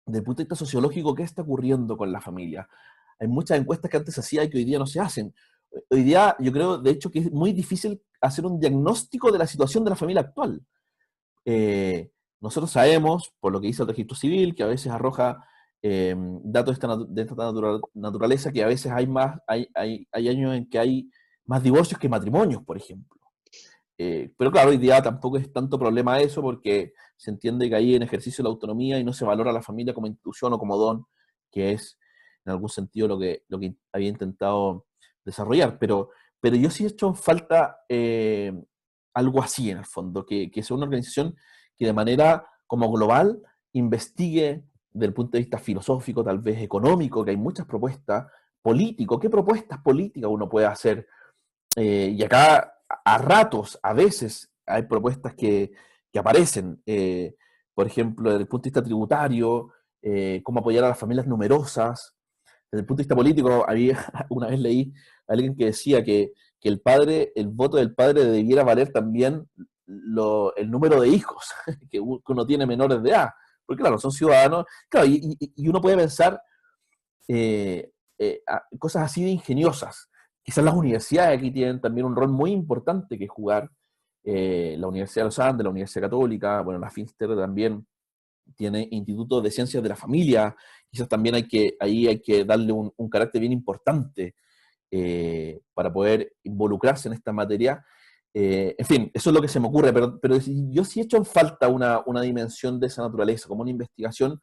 Desde el punto de vista sociológico, ¿qué está ocurriendo con la familia? Hay muchas encuestas que antes se hacían y que hoy día no se hacen. Hoy día yo creo, de hecho, que es muy difícil hacer un diagnóstico de la situación de la familia actual. Nosotros sabemos, por lo que dice el registro civil, que a veces arroja datos de esta naturaleza, que a veces hay años en que hay más divorcios que matrimonios, por ejemplo. Pero claro, hoy día tampoco es tanto problema eso porque se entiende que hay en ejercicio de la autonomía y no se valora a la familia como institución o como don, que es en algún sentido lo que había intentado desarrollar. Pero yo sí he hecho en falta algo así en el fondo, que sea una organización que de manera como global investigue desde el punto de vista filosófico, tal vez económico, que hay muchas propuestas, político, ¿qué propuestas políticas uno puede hacer? Y acá a ratos, a veces, hay propuestas que aparecen, por ejemplo, desde el punto de vista tributario, cómo apoyar a las familias numerosas. Desde el punto de vista político, una vez leí a alguien que decía que el voto del padre debiera valer también el número de hijos que uno tiene menores de edad. Porque claro, son ciudadanos. Claro, y uno puede pensar cosas así de ingeniosas. Quizás las universidades aquí tienen también un rol muy importante que jugar. La Universidad de los Andes, la Universidad Católica, bueno, la Finster también tiene institutos de ciencias de la familia. Quizás también ahí hay que darle un carácter bien importante para poder involucrarse en esta materia. En fin, eso es lo que se me ocurre, pero yo sí he hecho en falta una dimensión de esa naturaleza, como una investigación,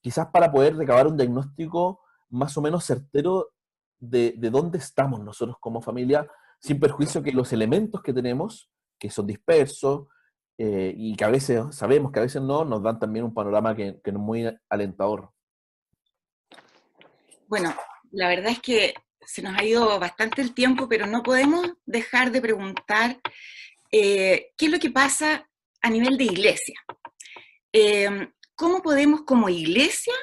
quizás para poder recabar un diagnóstico más o menos certero de dónde estamos nosotros como familia, sin perjuicio que los elementos que tenemos, que son dispersos, y que a veces sabemos que a veces no, nos dan también un panorama que no es muy alentador. Bueno, la verdad es que se nos ha ido bastante el tiempo, pero no podemos dejar de preguntar qué es lo que pasa a nivel de iglesia. ¿Cómo podemos como iglesia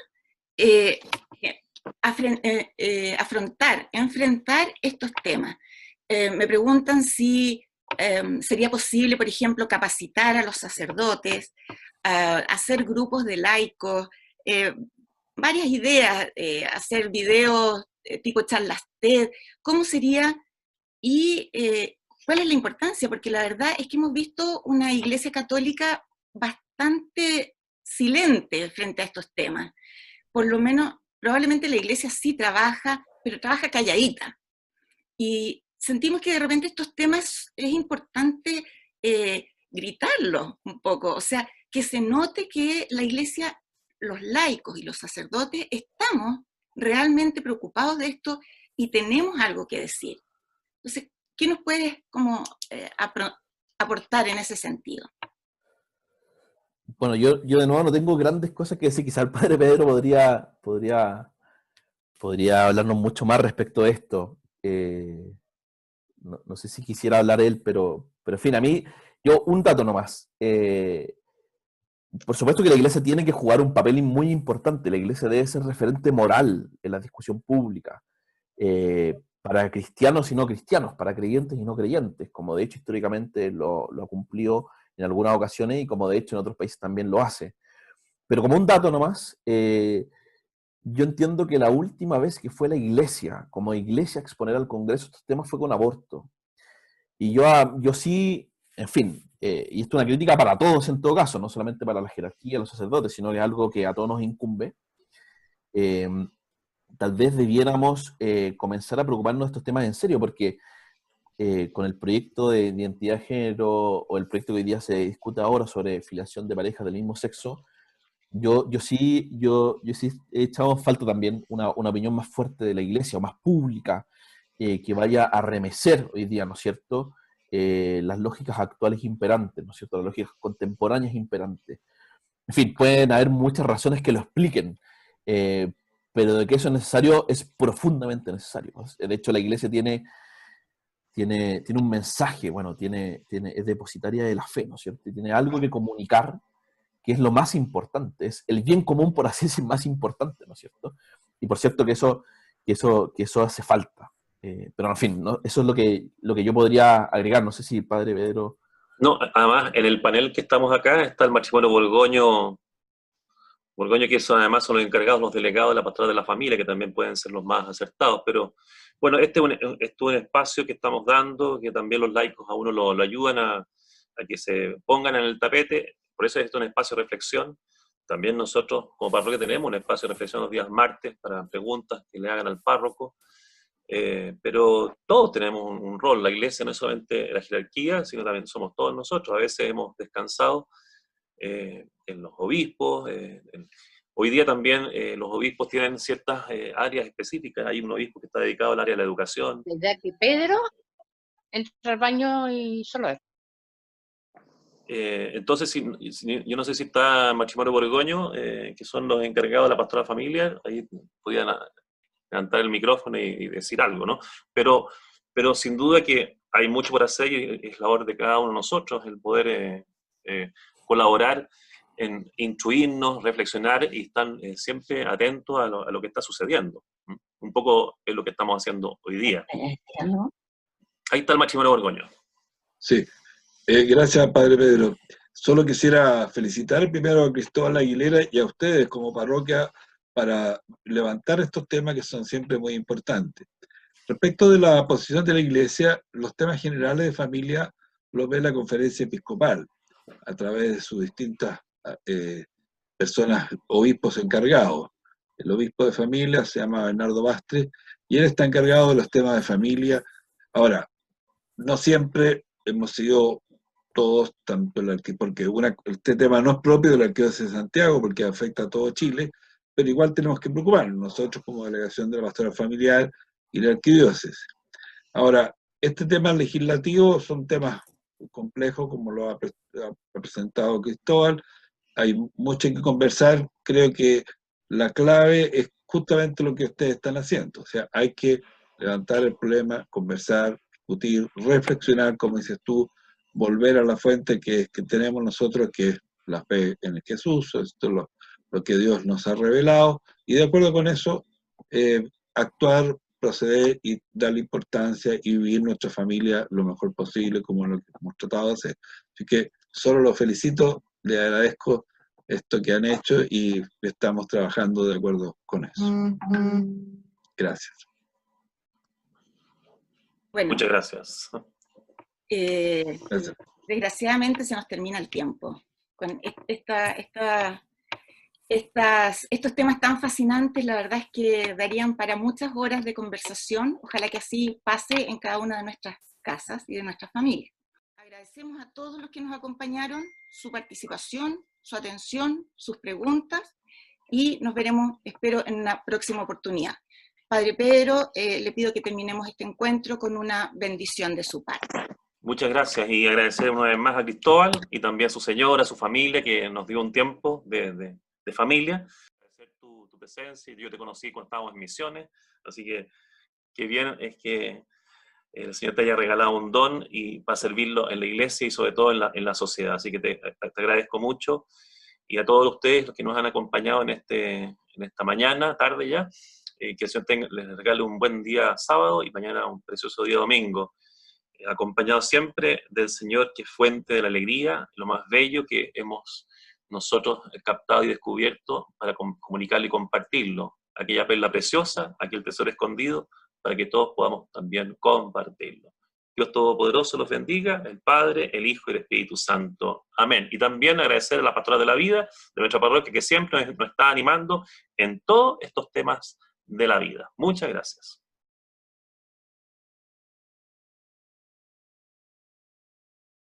eh, enfrentar estos temas? Me preguntan si sería posible, por ejemplo, capacitar a los sacerdotes, hacer grupos de laicos, varias ideas, hacer videos tipo charlas TED, ¿cómo sería? Y ¿cuál es la importancia? Porque la verdad es que hemos visto una iglesia católica bastante silente frente a estos temas. Por lo menos, probablemente la iglesia sí trabaja, pero trabaja calladita. Y sentimos que de repente estos temas es importante gritarlos un poco, o sea, que se note que la iglesia, los laicos y los sacerdotes estamos realmente preocupados de esto y tenemos algo que decir. Entonces, ¿qué nos puedes como aportar en ese sentido? Bueno, yo de nuevo no tengo grandes cosas que decir. Quizá el padre Pedro podría hablarnos mucho más respecto a esto. No sé si quisiera hablar él, pero en fin, a mí, yo un dato nomás. Por supuesto que la iglesia tiene que jugar un papel muy importante. La iglesia debe ser referente moral en la discusión pública, para cristianos y no cristianos, para creyentes y no creyentes, como de hecho históricamente lo ha cumplido en algunas ocasiones y como de hecho en otros países también lo hace. Pero como un dato nomás, yo entiendo que la última vez que fue la iglesia, como iglesia, a exponer al Congreso estos temas fue con aborto. Y yo sí, en fin, y esto es una crítica para todos en todo caso, no solamente para la jerarquía, los sacerdotes, sino que es algo que a todos nos incumbe. eh, Tal vez debiéramos comenzar a preocuparnos de estos temas en serio, porque con el proyecto de identidad de género o el proyecto que hoy día se discute ahora sobre filiación de parejas del mismo sexo, yo sí he echado en falta también una opinión más fuerte de la iglesia o más pública, que vaya a remecer hoy día, ¿no es cierto?, las lógicas actuales imperantes, ¿no es cierto?, las lógicas contemporáneas imperantes. En fin, pueden haber muchas razones que lo expliquen, eh, pero de que eso es necesario, es profundamente necesario. De hecho, la iglesia tiene un mensaje, bueno, es depositaria de la fe, ¿no es cierto?, y tiene algo que comunicar, que es lo más importante, es el bien común, por así decir, más importante, ¿no es cierto? Y por cierto que eso hace falta. Pero en fin, ¿no? Eso es lo que yo podría agregar. No sé si padre Pedro... No, además, en el panel que estamos acá está el matrimonio Borgoño, que además son los encargados, los delegados de la pastoral de la familia, que también pueden ser los más acertados, pero bueno, este es un espacio que estamos dando, que también los laicos a uno lo ayudan a que se pongan en el tapete, por eso esto es un espacio de reflexión. También nosotros como parroquia tenemos un espacio de reflexión los días martes para preguntas que le hagan al párroco, pero todos tenemos un rol. La iglesia no es solamente la jerarquía, sino también somos todos nosotros. A veces hemos descansado en los obispos. Hoy día también los obispos tienen ciertas áreas específicas. Hay un obispo que está dedicado al área de la educación. Desde que Pedro entra al baño y solo es. Entonces, yo no sé si está Matrimonio Borgoño, que son los encargados de la pastoral familia, ahí podían levantar el micrófono y decir algo, ¿no? Pero sin duda que hay mucho por hacer y es labor de cada uno de nosotros el poder colaborar en instruirnos, reflexionar y estar siempre atentos a lo que está sucediendo. Un poco es lo que estamos haciendo hoy día. Ahí está el matrimonio Borgoño. Sí, gracias padre Pedro. Solo quisiera felicitar primero a Cristóbal Aguilera y a ustedes como parroquia para levantar estos temas que son siempre muy importantes. Respecto de la posición de la Iglesia, los temas generales de familia los ve la Conferencia Episcopal a través de sus distintas personas, obispos encargados. El obispo de familia se llama Bernardo Bastre y él está encargado de los temas de familia. Ahora, no siempre hemos sido todos, tanto porque este tema no es propio de la Arquidiócesis de Santiago, porque afecta a todo Chile, pero igual tenemos que preocuparnos, nosotros como delegación de la pastoral familiar y la Arquidiócesis. Ahora, este tema legislativo son temas complejos, como lo ha presentado Cristóbal, hay mucho que conversar, creo que la clave es justamente lo que ustedes están haciendo. O sea, hay que levantar el problema, conversar, discutir, reflexionar, como dices tú, volver a la fuente que tenemos nosotros, que es la fe en el Jesús, esto es lo que Dios nos ha revelado, y de acuerdo con eso, actuar, proceder y darle importancia y vivir nuestra familia lo mejor posible, como lo que hemos tratado de hacer. Así que solo los felicito, les agradezco esto que han hecho y estamos trabajando de acuerdo con eso. Gracias. Bueno, Muchas gracias. Gracias. desgraciadamente se nos termina el tiempo. Con estos temas tan fascinantes, la verdad es que darían para muchas horas de conversación. Ojalá que así pase en cada una de nuestras casas y de nuestras familias. Agradecemos a todos los que nos acompañaron, su participación, su atención, sus preguntas, y nos veremos, espero, en una próxima oportunidad. Padre Pedro, le pido que terminemos este encuentro con una bendición de su parte. Muchas gracias y agradecer una vez más a Cristóbal y también a su señora, a su familia, que nos dio un tiempo de familia. Agradecer tu presencia. Yo te conocí cuando estábamos en misiones, así que qué bien es que el Señor te haya regalado un don y para servirlo en la iglesia y sobre todo en la sociedad. Así que te agradezco mucho. Y a todos ustedes los que nos han acompañado en esta mañana, tarde ya, que el Señor les regale un buen día sábado y mañana un precioso día domingo. Acompañado siempre del Señor, que es fuente de la alegría, lo más bello que hemos nosotros captado y descubierto para comunicarlo y compartirlo. Aquella perla preciosa, aquel tesoro escondido, para que todos podamos también compartirlo. Dios Todopoderoso los bendiga, el Padre, el Hijo y el Espíritu Santo. Amén. Y también agradecer a la pastora de la vida de nuestra parroquia, que siempre nos está animando en todos estos temas de la vida. Muchas gracias.